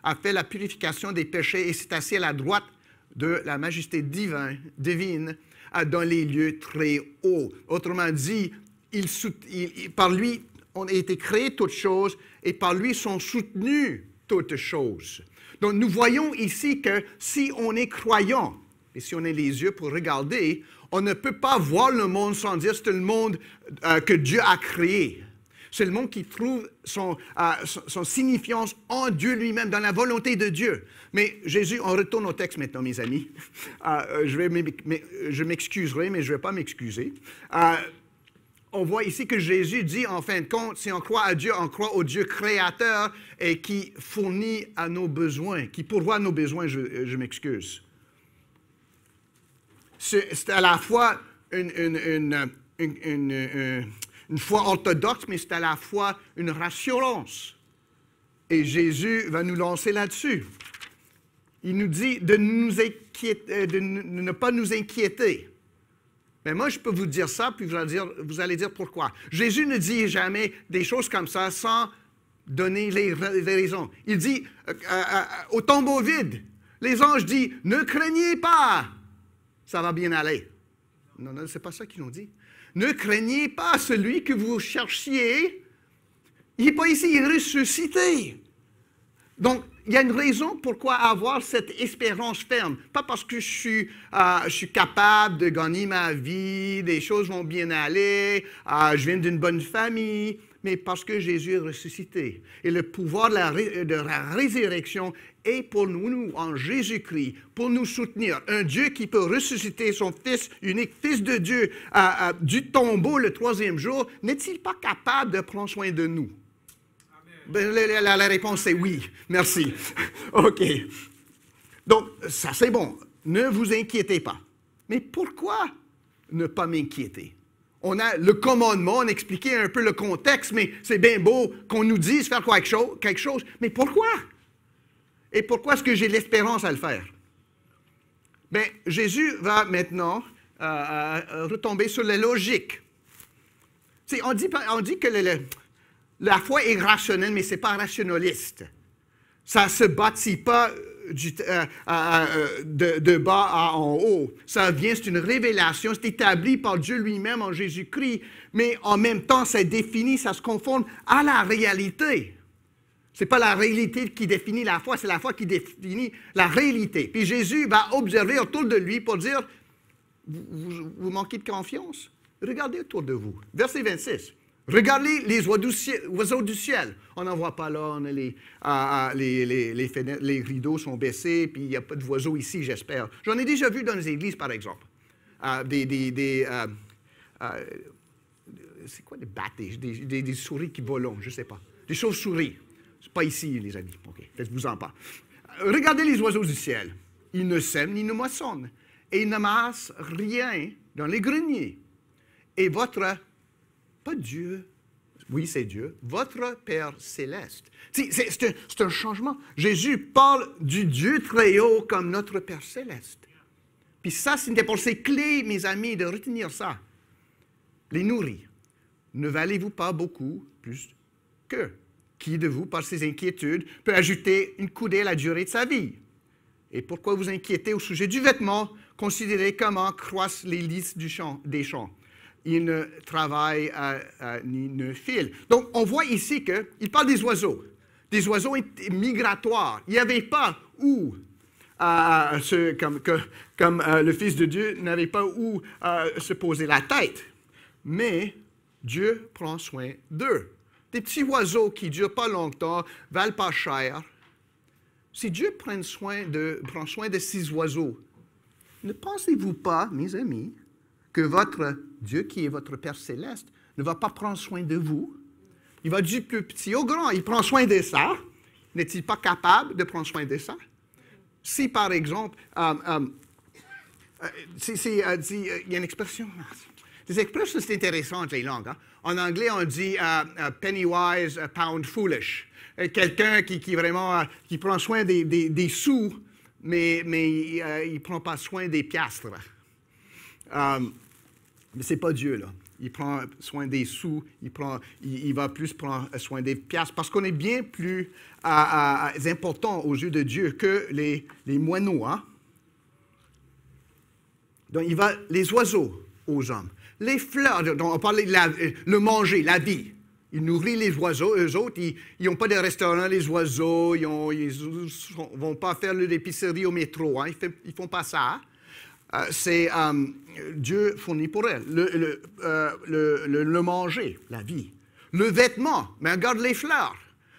a fait la purification des péchés et s'est assis à la droite de la majesté divine, dans les lieux très hauts. Autrement dit, par lui ont été créées toutes choses et par lui sont soutenues toutes choses. Donc nous voyons ici que si on est croyant, et si on a les yeux pour regarder, on ne peut pas voir le monde sans dire c'est le monde que Dieu a créé. C'est le monde qui trouve son signifiance en Dieu lui-même, dans la volonté de Dieu. Mais Jésus, on retourne au texte maintenant, mes amis. Je m'excuserai, mais je ne vais pas m'excuser. On voit ici que Jésus dit, en fin de compte, si on croit à Dieu, on croit au Dieu créateur et qui fournit à nos besoins, qui pourvoit à nos besoins, je m'excuse. C'est à la fois une foi orthodoxe, mais c'est à la fois une rassurance. Et Jésus va nous lancer là-dessus. Il nous dit de ne pas nous inquiéter. Mais moi, je peux vous dire ça, puis vous allez dire pourquoi. Jésus ne dit jamais des choses comme ça sans donner les raisons. Il dit au tombeau vide, les anges disent « Ne craignez pas, ça va bien aller. » Non, ce n'est pas ça qu'ils ont dit. Ne craignez pas celui que vous cherchiez. Il n'est pas ici, il est ressuscité. Donc, il y a une raison pourquoi avoir cette espérance ferme. Pas parce que je suis capable de gagner ma vie, les choses vont bien aller, je viens d'une bonne famille, mais parce que Jésus est ressuscité. Et le pouvoir de la résurrection est pour nous en Jésus-Christ, pour nous soutenir. Un Dieu qui peut ressusciter son Fils unique, Fils de Dieu, du tombeau le 3e jour, n'est-il pas capable de prendre soin de nous? Ben, la réponse est oui. Merci. OK. Donc, ça c'est bon. Ne vous inquiétez pas. Mais pourquoi ne pas m'inquiéter? On a le commandement, on expliquait un peu le contexte, mais c'est bien beau qu'on nous dise faire quelque chose. Mais pourquoi? Et pourquoi est-ce que j'ai l'espérance à le faire? Bien, Jésus va maintenant retomber sur la logique. On dit que la foi est rationnelle, mais ce n'est pas rationaliste. Ça ne se bâtit pas de bas à en haut. Ça vient, c'est une révélation, c'est établi par Dieu lui-même en Jésus-Christ, mais en même temps, ça définit, ça se conforme à la réalité. Ce n'est pas la réalité qui définit la foi, c'est la foi qui définit la réalité. Puis Jésus va observer autour de lui pour dire, vous manquez de confiance? Regardez autour de vous. Verset 26. Regardez les oiseaux du ciel. On n'en voit pas là, on a les fenêtres, les rideaux sont baissés, puis il n'y a pas de oiseaux ici, j'espère. J'en ai déjà vu dans les églises, par exemple. C'est quoi des battes, des souris qui volent, je ne sais pas. Des chauves-souris. Ce n'est pas ici, les amis. OK, faites-vous-en pas. Regardez les oiseaux du ciel. Ils ne sèment ni ne moissonnent. Et ils n'amassent rien dans les greniers. Et pas Dieu, oui c'est Dieu, votre Père céleste. C'est un changement. Jésus parle du Dieu très haut comme notre Père céleste. Puis ça, c'est une des pensées clés, mes amis, de retenir ça. Les nourrit. ne valez-vous pas beaucoup plus qu'eux? Qui de vous, par ses inquiétudes, peut ajouter une coudée à la durée de sa vie? Et pourquoi vous inquiétez au sujet du vêtement? Considérez comment croissent les lys des champs. Ils ne travaillent ni ne filent. Donc, on voit ici qu'il parle des oiseaux migratoires. Il n'y avait pas où, comme le Fils de Dieu n'avait pas où se poser la tête. Mais Dieu prend soin d'eux. Des petits oiseaux qui ne durent pas longtemps, valent pas cher. Si Dieu prend soin de ces oiseaux, ne pensez-vous pas, mes amis, que votre Dieu, qui est votre Père céleste, ne va pas prendre soin de vous? Il va du plus petit au grand. Il prend soin de ça. N'est-il pas capable de prendre soin de ça? Si, par exemple, il y a une expression... Les expressions, c'est intéressant, les langues. Hein? En anglais, on dit penny wise, pound foolish. Quelqu'un qui vraiment qui prend soin des sous, mais il ne prend pas soin des piastres. Mais ce n'est pas Dieu, là. Il prend soin des sous, il va plus prendre soin des piastres, parce qu'on est bien plus important aux yeux de Dieu que les moineaux. Hein? Donc, il va les oiseaux aux hommes. Les fleurs, dont on parlait le manger, la vie. Il nourrit les oiseaux. Eux autres, ils n'ont pas de restaurant, les oiseaux. Ils ne vont pas faire l'épicerie au métro. Hein. Ils ne font pas ça. C'est Dieu fournit pour elles. Le manger, la vie. Le vêtement, mais regarde les fleurs.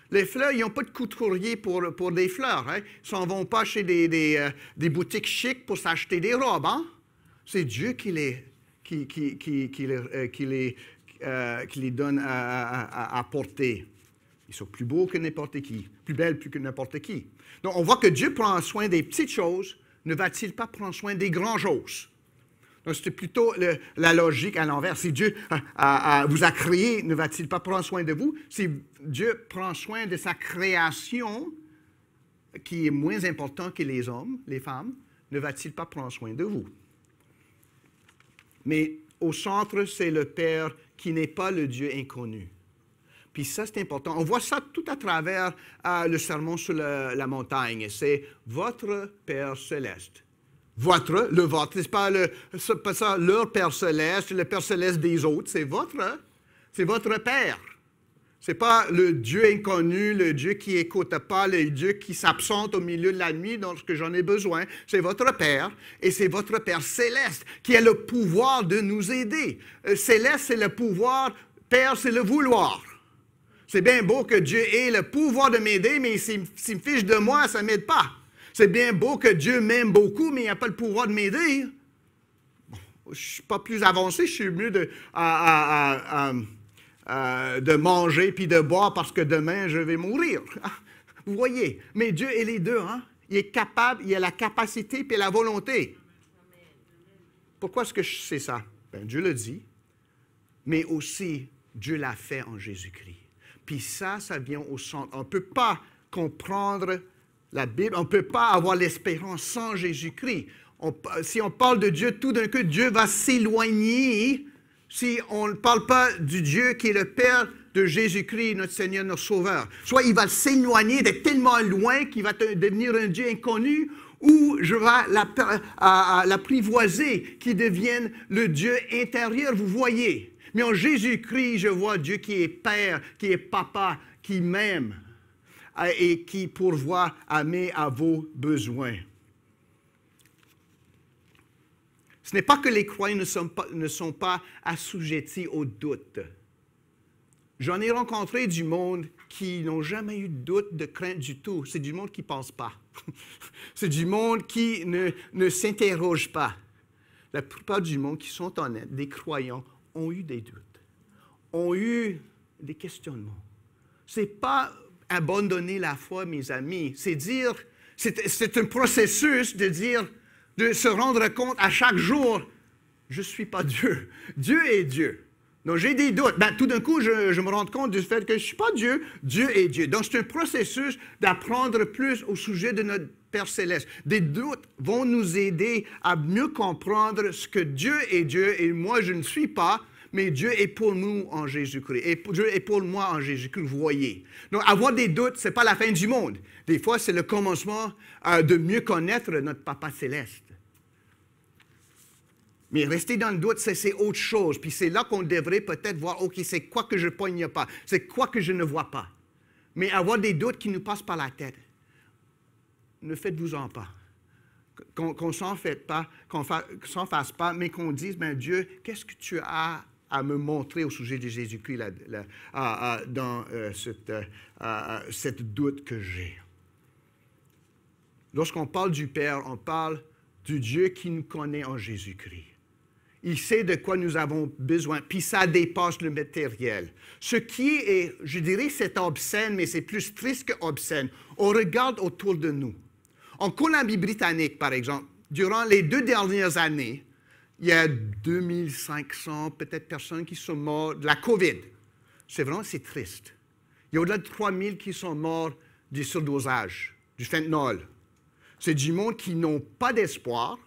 Les fleurs, ils n'ont pas de couturier pour des fleurs. Hein. Ils ne vont pas chez des boutiques chics pour s'acheter des robes. Hein. C'est Dieu qui les donne à porter. Ils sont plus beaux que n'importe qui, plus belles que n'importe qui. Donc, on voit que Dieu prend soin des petites choses. Ne va-t-il pas prendre soin des grandes choses? Donc, c'était plutôt la logique à l'envers. Si Dieu vous a créé, ne va-t-il pas prendre soin de vous? Si Dieu prend soin de sa création, qui est moins important que les hommes, les femmes, ne va-t-il pas prendre soin de vous? Mais au centre, c'est le Père qui n'est pas le Dieu inconnu. Puis ça, c'est important. On voit ça tout à travers le sermon sur la montagne. C'est votre Père céleste. Le vôtre. C'est pas ça, leur Père céleste, le Père céleste des autres. C'est votre Père. Ce n'est pas le Dieu inconnu, le Dieu qui n'écoute pas, le Dieu qui s'absente au milieu de la nuit lorsque j'en ai besoin. C'est votre Père, et c'est votre Père céleste qui a le pouvoir de nous aider. Céleste, c'est le pouvoir. Père, c'est le vouloir. C'est bien beau que Dieu ait le pouvoir de m'aider, mais s'il me fiche de moi, ça ne m'aide pas. C'est bien beau que Dieu m'aime beaucoup, mais il n'a pas le pouvoir de m'aider. Bon, je ne suis pas plus avancé, je suis mieux de manger puis de boire parce que demain, je vais mourir. Vous voyez, mais Dieu est les deux. Hein? Il est capable, il a la capacité puis la volonté. Pourquoi est-ce que je sais ça? Bien, Dieu le dit, mais aussi Dieu l'a fait en Jésus-Christ. Puis ça vient au centre. On ne peut pas comprendre la Bible, on ne peut pas avoir l'espérance sans Jésus-Christ. Si on parle de Dieu, tout d'un coup, Dieu va s'éloigner si on ne parle pas du Dieu qui est le Père de Jésus-Christ, notre Seigneur, notre Sauveur. Soit il va s'éloigner d'être tellement loin qu'il va devenir un Dieu inconnu, ou je vais l'apprivoiser, qui devienne le Dieu intérieur, vous voyez. Mais en Jésus-Christ, je vois Dieu qui est Père, qui est Papa, qui m'aime et qui pourvoit à vos besoins. Ce n'est pas que les croyants ne sont pas assujettis au doute. J'en ai rencontré du monde qui n'ont jamais eu de doute, de crainte du tout. C'est du monde qui ne pense pas. C'est du monde qui ne s'interroge pas. La plupart du monde qui sont honnêtes, des croyants, ont eu des doutes, ont eu des questionnements. Ce n'est pas abandonner la foi, mes amis. C'est un processus de se rendre compte à chaque jour, je ne suis pas Dieu. Dieu est Dieu. Donc, j'ai des doutes. Ben, tout d'un coup, je me rends compte du fait que je ne suis pas Dieu. Dieu est Dieu. Donc, c'est un processus d'apprendre plus au sujet de notre Père céleste. Des doutes vont nous aider à mieux comprendre ce que Dieu est Dieu et moi, je ne suis pas, mais Dieu est pour nous en Jésus-Christ. Et Dieu est pour moi en Jésus-Christ, vous voyez. Donc, avoir des doutes, ce n'est pas la fin du monde. Des fois, c'est le commencement de mieux connaître notre Papa céleste. Mais rester dans le doute, c'est autre chose. Puis c'est là qu'on devrait peut-être voir, OK, c'est quoi que je ne pogne pas? C'est quoi que je ne vois pas? Mais avoir des doutes qui nous passent par la tête, ne faites-vous-en pas. Qu'on ne s'en fasse pas, mais qu'on dise, ben Dieu, qu'est-ce que tu as à me montrer au sujet de Jésus-Christ dans cette doute que j'ai? Lorsqu'on parle du Père, on parle du Dieu qui nous connaît en Jésus-Christ. Il sait de quoi nous avons besoin, puis ça dépasse le matériel. Ce qui est, je dirais, c'est obscène, mais c'est plus triste qu'obscène. On regarde autour de nous. En Colombie-Britannique, par exemple, durant les 2 dernières années, il y a 2500 peut-être personnes qui sont mortes de la COVID. C'est triste. Il y a au-delà de 3000 qui sont morts du surdosage, du fentanyl. C'est du monde qui n'ont pas d'espoir.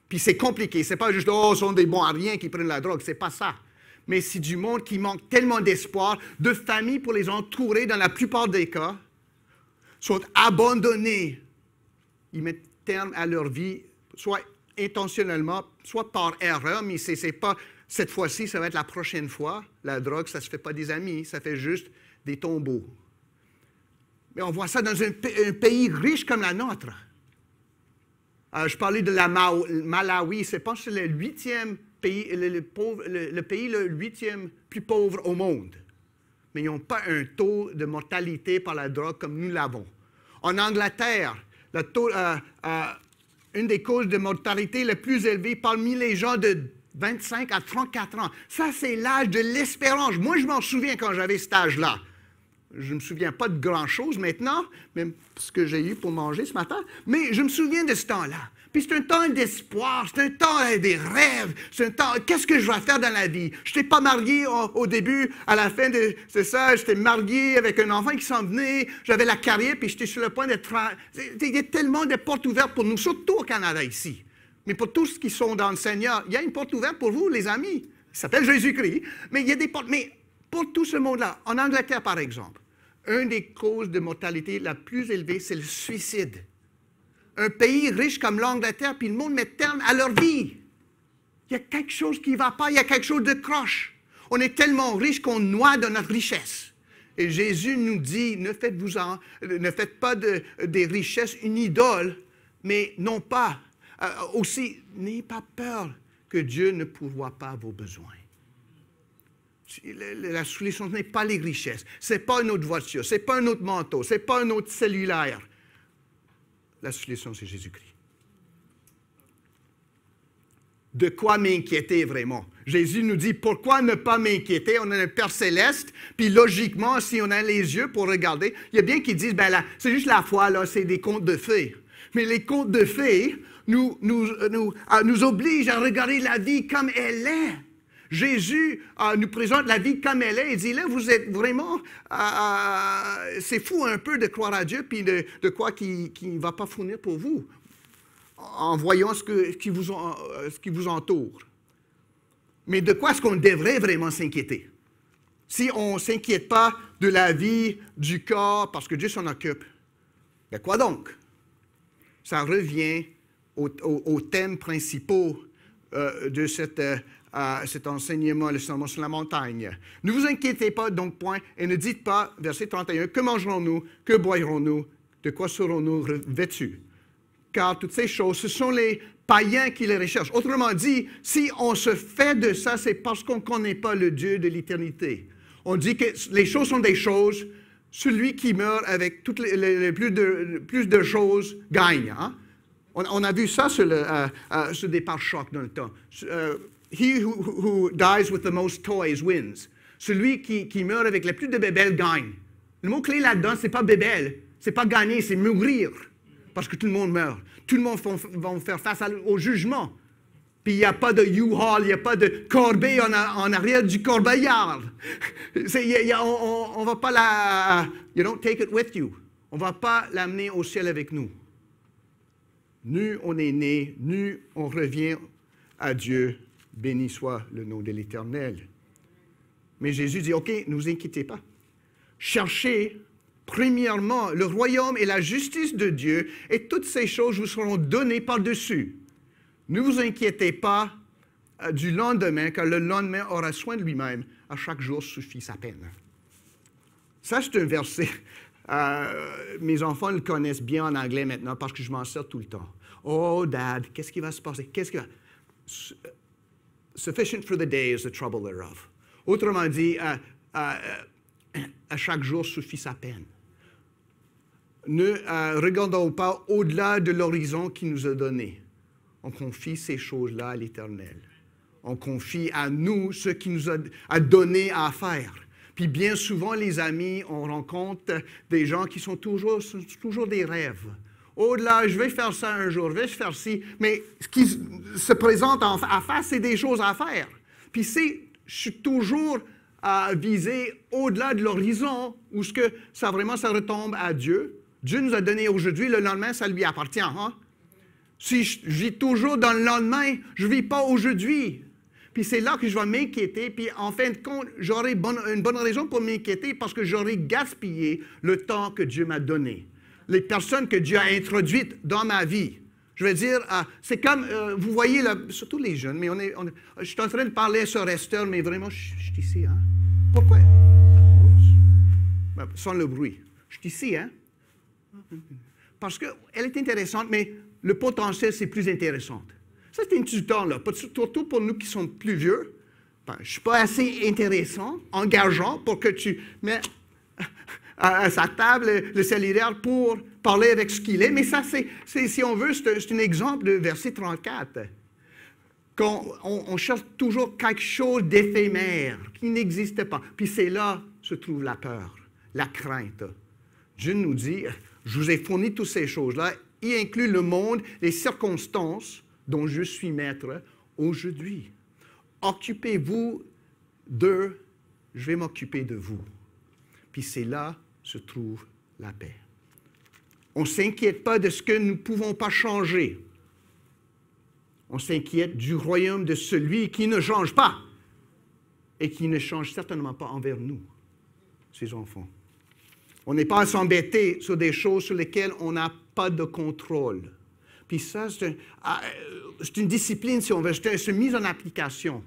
Puis c'est compliqué. C'est pas juste, oh, ce sont des bons à rien qui prennent la drogue. C'est pas ça. Mais c'est du monde qui manque tellement d'espoir, de familles pour les entourer, dans la plupart des cas, sont abandonnés. Ils mettent terme à leur vie, soit intentionnellement, soit par erreur, mais c'est pas cette fois-ci, ça va être la prochaine fois. La drogue, ça ne se fait pas des amis, ça fait juste des tombeaux. Mais on voit ça dans un pays riche comme la nôtre. Je parlais de la Malawi, je pense que c'est le 8e pays, le pays le 8e plus pauvre au monde. Mais ils n'ont pas un taux de mortalité par la drogue comme nous l'avons. En Angleterre, une des causes de mortalité les plus élevées parmi les gens de 25 à 34 ans. Ça, c'est l'âge de l'espérance. Moi, je m'en souviens quand j'avais cet âge-là. Je ne me souviens pas de grand-chose maintenant, même ce que j'ai eu pour manger ce matin, mais je me souviens de ce temps-là. Puis c'est un temps d'espoir, c'est un temps des rêves, c'est un temps, qu'est-ce que je vais faire dans la vie? Je n'étais pas marié au début, à la fin de, c'est ça, j'étais marié avec un enfant qui s'en venait, j'avais la carrière, puis j'étais sur le point d'être... Il y a tellement de portes ouvertes pour nous, surtout au Canada ici. Mais pour tous qui sont dans le Seigneur, il y a une porte ouverte pour vous, les amis. Il s'appelle Jésus-Christ, mais il y a des portes... Mais pour tout ce monde-là, en Angleterre, par exemple, une des causes de mortalité la plus élevée, c'est le suicide. Un pays riche comme l'Angleterre, puis le monde met terme à leur vie. Il y a quelque chose qui ne va pas, il y a quelque chose de croche. On est tellement riche qu'on noie dans notre richesse. Et Jésus nous dit, ne faites pas des richesses une idole, mais non pas, aussi, n'ayez pas peur que Dieu ne pourvoie pas vos besoins. La solution n'est pas les richesses, ce n'est pas une autre voiture, ce n'est pas un autre manteau, ce n'est pas un autre cellulaire. La solution, c'est Jésus-Christ. De quoi m'inquiéter vraiment? Jésus nous dit, pourquoi ne pas m'inquiéter? On a un Père céleste, puis logiquement, si on a les yeux pour regarder, il y a bien qui disent, ben là, c'est juste la foi, là, c'est des contes de fées. Mais les contes de fées nous obligent à regarder la vie comme elle est. Jésus nous présente la vie comme elle est. Il dit, là, vous êtes vraiment... c'est fou un peu de croire à Dieu, puis de quoi qui ne va pas fournir pour vous, en voyant ce qui vous entoure. Mais de quoi est-ce qu'on devrait vraiment s'inquiéter? Si on ne s'inquiète pas de la vie, du corps, parce que Dieu s'en occupe, de quoi donc? Ça revient aux thèmes principaux de cet enseignement, le sermon sur la montagne. Ne vous inquiétez pas donc point, et ne dites pas, verset 31, que mangerons-nous, que boirons-nous, de quoi serons-nous vêtus? Car toutes ces choses, ce sont les païens qui les recherchent. Autrement dit, si on se fait de ça, c'est parce qu'on ne connaît pas le Dieu de l'éternité. On dit que les choses sont des choses, celui qui meurt avec toutes plus de choses gagne. Hein? On a vu ça sur ce départ choc dans le temps. He who dies with the most toys wins. Celui qui meurt avec le plus de bébelles gagne. Le mot-clé là-dedans, ce n'est pas bébelle, c'est pas gagner, c'est mourir. Parce que tout le monde meurt. Tout le monde va faire face au jugement. Puis il n'y a pas de U-Haul, il n'y a pas de corbeille en arrière du corbeillard. On ne va pas you don't take it with you. On ne va pas l'amener au ciel avec nous. Nu on est né, nu on revient à Dieu. Béni soit le nom de l'Éternel. Mais Jésus dit, OK, ne vous inquiétez pas. Cherchez premièrement le royaume et la justice de Dieu, et toutes ces choses vous seront données par-dessus. Ne vous inquiétez pas du lendemain, car le lendemain aura soin de lui-même. À chaque jour suffit sa peine. Ça, c'est un verset. Mes enfants le connaissent bien en anglais maintenant parce que je m'en sers tout le temps. Oh, Dad, qu'est-ce qui va se passer? Sufficient for the day is the trouble thereof. Autrement dit, à chaque jour suffit sa peine. Ne regardons pas au-delà de l'horizon qu'il nous a donné. On confie ces choses-là à l'Éternel. On confie à nous ce qu'il nous a donné à faire. Puis bien souvent, les amis, on rencontre des gens qui sont toujours des rêves. Au-delà, je vais faire ça un jour, je vais faire ci, mais ce qui se présente à face, c'est des choses à faire. Puis je suis toujours visé au-delà de l'horizon où ça retombe à Dieu. Dieu nous a donné aujourd'hui, le lendemain, ça lui appartient. Hein? Si je vis toujours dans le lendemain, je ne vis pas aujourd'hui. Puis c'est là que je vais m'inquiéter, puis en fin de compte, j'aurai une bonne raison pour m'inquiéter parce que j'aurai gaspillé le temps que Dieu m'a donné. Les personnes que Dieu a introduites dans ma vie. Je veux dire, c'est comme, vous voyez, surtout les jeunes, mais je suis en train de parler sur Esther, mais vraiment, je suis ici, hein? Pourquoi? Sans le bruit. Je suis ici, hein? Parce qu'elle est intéressante, mais le potentiel, c'est plus intéressant. Ça, c'est insultant, là. Surtout pour nous qui sommes plus vieux. Ben, je ne suis pas assez intéressant, engageant pour que tu mets à sa table le cellulaire pour parler avec ce qu'il est. Mais ça, si on veut, c'est un exemple de verset 34. Quand on cherche toujours quelque chose d'éphémère, qui n'existe pas. Puis c'est là se trouve la peur, la crainte. Dieu nous dit, je vous ai fourni toutes ces choses-là, y inclut le monde, les circonstances dont je suis maître aujourd'hui. Occupez-vous d'eux, je vais m'occuper de vous. Puis c'est là se trouve la paix. On ne s'inquiète pas de ce que nous ne pouvons pas changer. On s'inquiète du royaume de celui qui ne change pas et qui ne change certainement pas envers nous, ses enfants. On n'est pas à s'embêter sur des choses sur lesquelles on n'a pas de contrôle. Puis ça, c'est une discipline, si on veut, c'est une mise en application.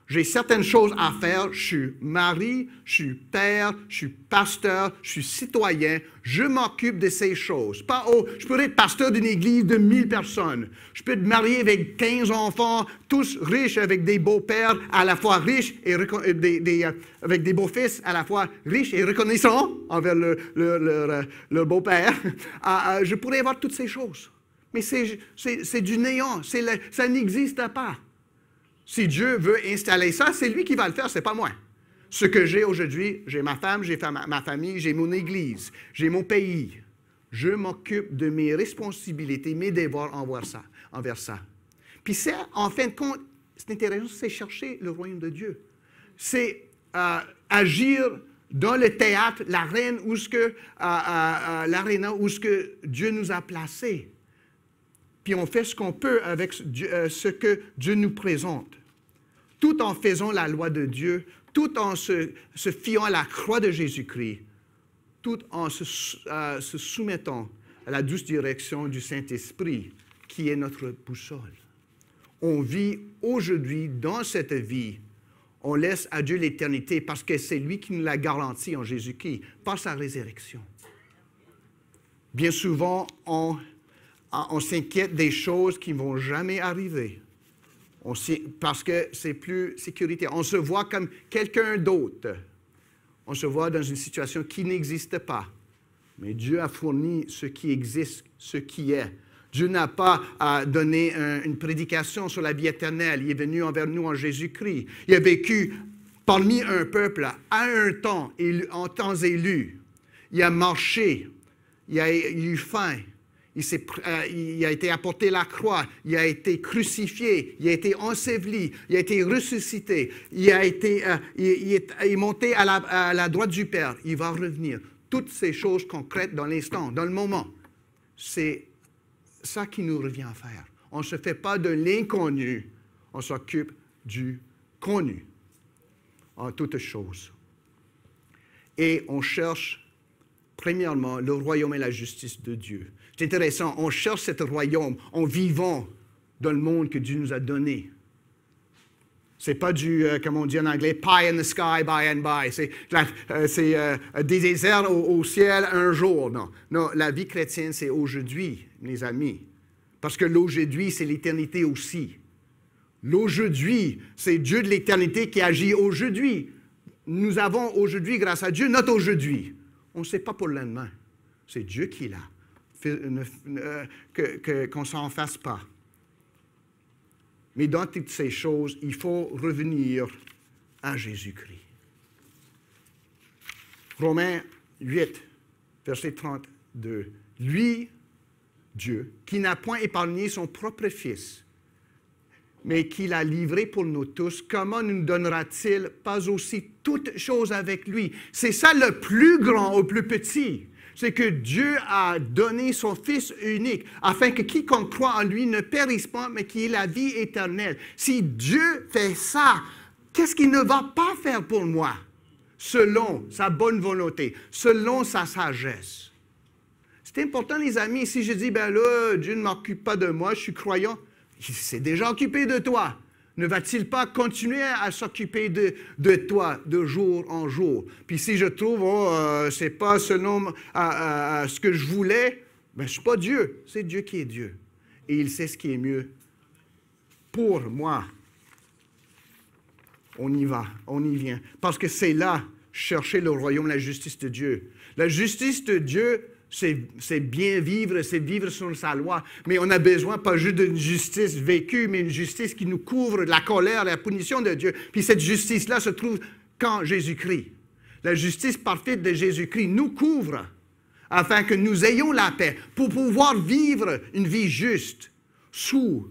J'ai certaines choses à faire. Je suis mari, je suis père, je suis pasteur, je suis citoyen. Je m'occupe de ces choses. Je peux être pasteur d'une église de 1000 personnes. Je peux être marié avec 15 enfants, tous riches, avec des beaux-pères à la fois riches et avec des beaux-fils à la fois riches et reconnaissants envers leur beau-père. Je pourrais avoir toutes ces choses. Mais c'est du néant. Ça n'existe pas. Si Dieu veut installer ça, c'est lui qui va le faire, ce n'est pas moi. Ce que j'ai aujourd'hui, j'ai ma femme, j'ai ma famille, j'ai mon église, j'ai mon pays. Je m'occupe de mes responsabilités, mes devoirs envers ça. Puis ça, en fin de compte, c'est intéressant, c'est chercher le royaume de Dieu. C'est agir dans le théâtre, l'aréna où ce que Dieu nous a placés. Puis on fait ce qu'on peut avec ce que Dieu nous présente. Tout en faisant la loi de Dieu, tout en se fiant à la croix de Jésus-Christ, tout en se soumettant à la douce direction du Saint-Esprit, qui est notre boussole. On vit aujourd'hui, dans cette vie, on laisse à Dieu l'éternité parce que c'est lui qui nous l'a garanti en Jésus-Christ, par sa résurrection. Bien souvent, on s'inquiète des choses qui ne vont jamais arriver. Parce que c'est plus sécuritaire. On se voit comme quelqu'un d'autre. On se voit dans une situation qui n'existe pas. Mais Dieu a fourni ce qui existe, ce qui est. Dieu n'a pas donné une prédication sur la vie éternelle. Il est venu envers nous en Jésus-Christ. Il a vécu parmi un peuple à un temps, en temps élu. Il a marché. Il a eu faim. Il a été apporté la croix, il a été crucifié, il a été enseveli, il a été ressuscité, il est monté à la droite du Père, il va revenir. Toutes ces choses concrètes dans l'instant, dans le moment, c'est ça qui nous revient à faire. On ne se fait pas de l'inconnu, on s'occupe du connu. en toutes choses. Et on cherche, premièrement, le royaume et la justice de Dieu. C'est intéressant, on cherche ce royaume en vivant dans le monde que Dieu nous a donné. Ce n'est pas du, comme on dit en anglais, pie in the sky, by and by. C'est des déserts au ciel un jour. Non, non, la vie chrétienne, c'est aujourd'hui, mes amis. Parce que l'aujourd'hui, c'est l'éternité aussi. L'aujourd'hui, c'est Dieu de l'éternité qui agit aujourd'hui. Nous avons aujourd'hui, grâce à Dieu, notre aujourd'hui. On ne sait pas pour le lendemain. C'est Dieu qui l'a. Qu'on ne s'en fasse pas. Mais dans toutes ces choses, il faut revenir à Jésus-Christ. Romains 8, verset 32. Lui, Dieu, qui n'a point épargné son propre Fils, mais qui l'a livré pour nous tous, comment nous donnera-t-il pas aussi toutes choses avec lui? C'est ça le plus grand au plus petit. C'est que Dieu a donné son Fils unique, afin que quiconque croit en lui ne périsse pas, mais qu'il ait la vie éternelle. Si Dieu fait ça, qu'est-ce qu'il ne va pas faire pour moi? Selon sa bonne volonté, selon sa sagesse. C'est important, les amis, si je dis, ben là, Dieu ne m'occupe pas de moi, je suis croyant, il s'est déjà occupé de toi. Ne va-t-il pas continuer à s'occuper de toi de jour en jour? Puis si je trouve, ce n'est pas selon ce que je voulais, ben, je ne suis pas Dieu. C'est Dieu qui est Dieu. Et il sait ce qui est mieux pour moi. On y va, on y vient. Parce que c'est là, chercher le royaume, la justice de Dieu. La justice de Dieu, c'est bien vivre, c'est vivre sur sa loi. Mais on a besoin pas juste d'une justice vécue, mais une justice qui nous couvre de la colère, la punition de Dieu. Puis cette justice-là se trouve qu'en Jésus-Christ. La justice parfaite de Jésus-Christ nous couvre afin que nous ayons la paix pour pouvoir vivre une vie juste sous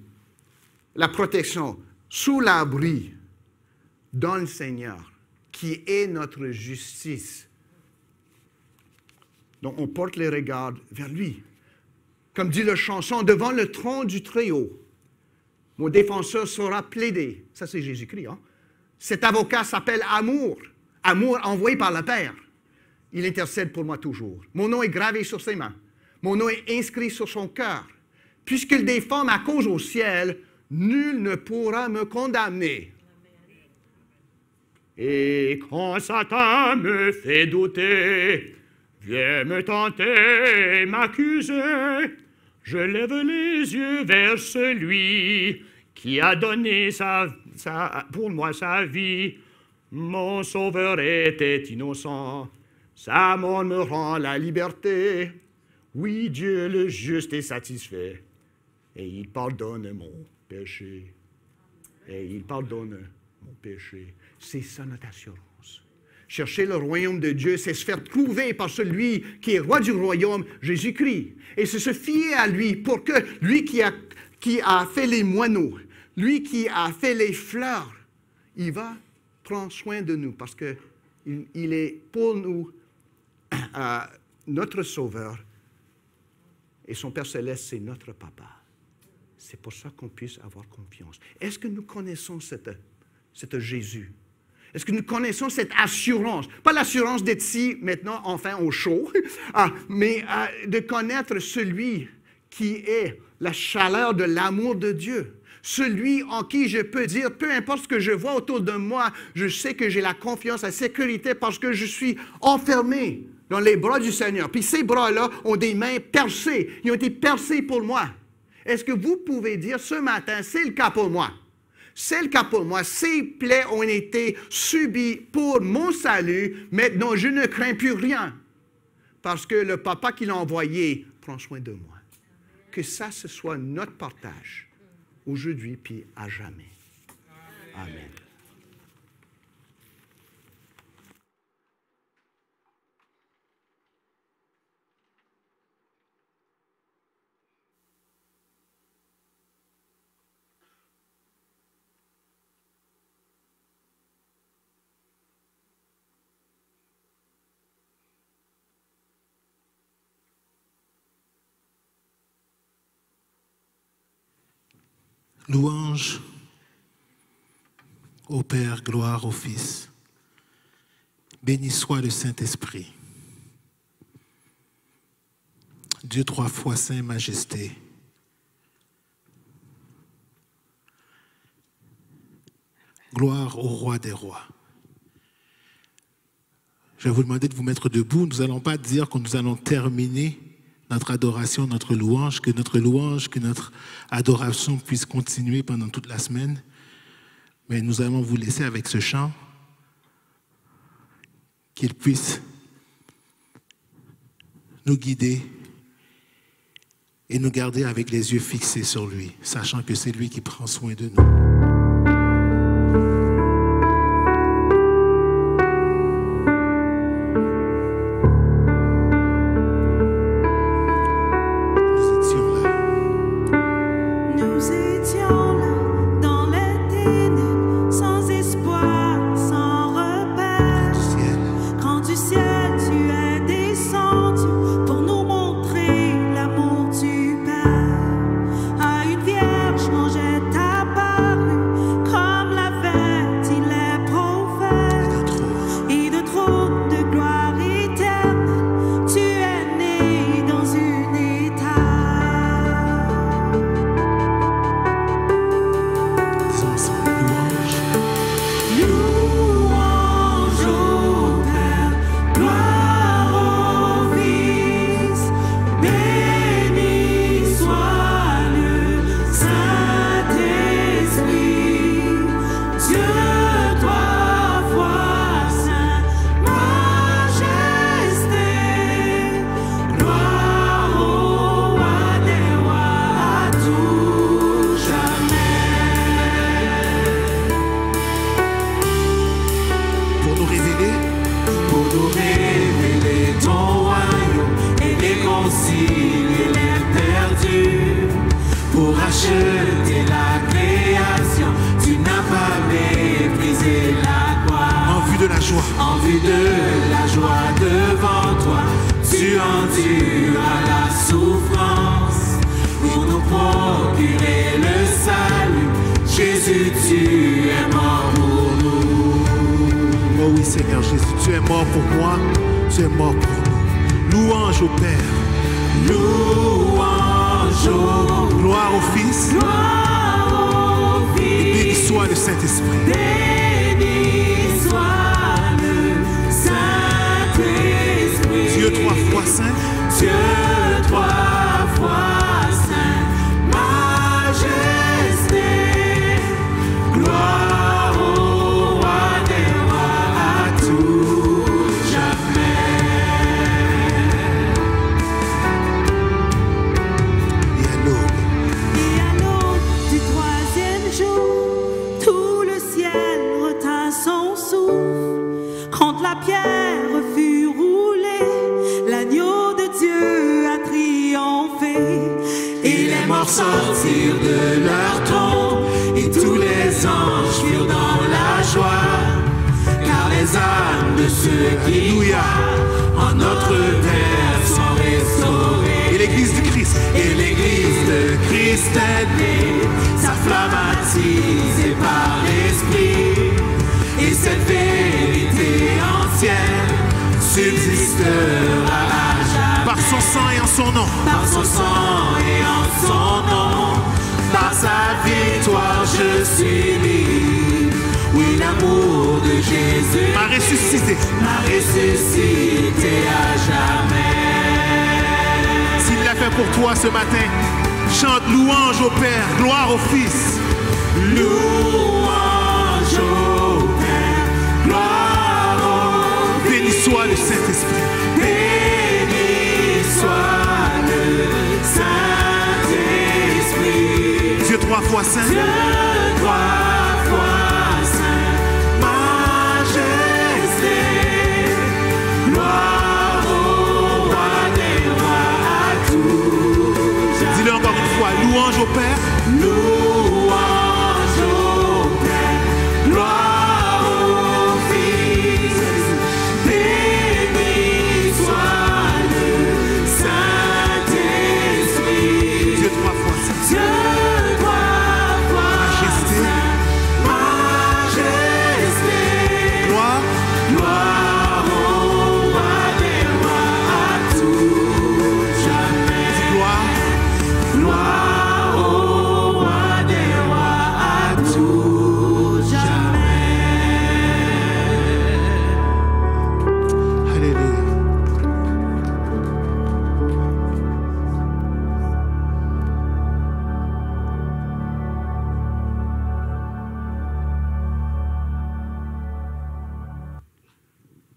la protection, sous l'abri dans le Seigneur, qui est notre justice. Donc, on porte les regards vers lui. Comme dit la chanson, devant le trône du Très-Haut, mon défenseur sera plaidé. Ça, c'est Jésus-Christ. Hein? Cet avocat s'appelle Amour. Amour envoyé par le Père. Il intercède pour moi toujours. Mon nom est gravé sur ses mains. Mon nom est inscrit sur son cœur. Puisqu'il défend ma cause au ciel, nul ne pourra me condamner. Et quand Satan me fait douter, viens me tenter, m'accuser. Je lève les yeux vers celui qui a donné pour moi sa vie. Mon sauveur était innocent, sa mort me rend la liberté. Oui, Dieu le juste est satisfait, et il pardonne mon péché. Et il pardonne mon péché. C'est ça notre assurance. Chercher le royaume de Dieu, c'est se faire trouver par celui qui est roi du royaume, Jésus-Christ. Et c'est se fier à lui pour que lui qui a fait les moineaux, lui qui a fait les fleurs, il va prendre soin de nous parce qu'il est pour nous notre sauveur. Et son Père Céleste, c'est notre papa. C'est pour ça qu'on puisse avoir confiance. Est-ce que nous connaissons cette Jésus? Est-ce que nous connaissons cette assurance? Pas l'assurance d'être ici, maintenant, enfin, au chaud, mais de connaître celui qui est la chaleur de l'amour de Dieu. Celui en qui je peux dire, peu importe ce que je vois autour de moi, je sais que j'ai la confiance, la sécurité, parce que je suis enfermé dans les bras du Seigneur. Puis ces bras-là ont des mains percées. Ils ont été percés pour moi. Est-ce que vous pouvez dire ce matin, c'est le cas pour moi? C'est le cas pour moi. Ces plaies ont été subies pour mon salut. Maintenant, je ne crains plus rien. Parce que le papa qui l'a envoyé prend soin de moi. Que ça, ce soit notre partage. Aujourd'hui, puis à jamais. Amen. Louange au Père, gloire au Fils Béni soit le Saint-Esprit. Dieu trois fois saint, majesté. Gloire au roi des rois. Je vais vous demander de vous mettre debout. Nous n'allons pas dire que nous allons terminer notre adoration, notre louange, que notre adoration puisse continuer pendant toute la semaine. Mais nous allons vous laisser avec ce chant, qu'il puisse nous guider et nous garder avec les yeux fixés sur lui, sachant que c'est lui qui prend soin de nous.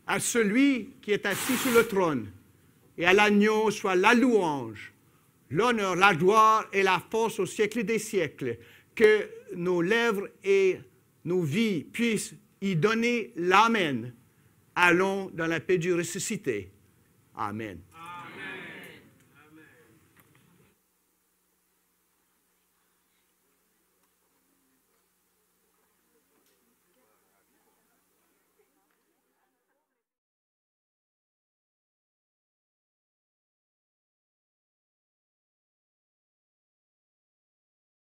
À celui qui est assis sur le trône et à l'agneau soit la louange, l'honneur, la gloire et la force au siècle des siècles. Que nos lèvres et nos vies puissent y donner l'Amen. Allons dans la paix du ressuscité. Amen.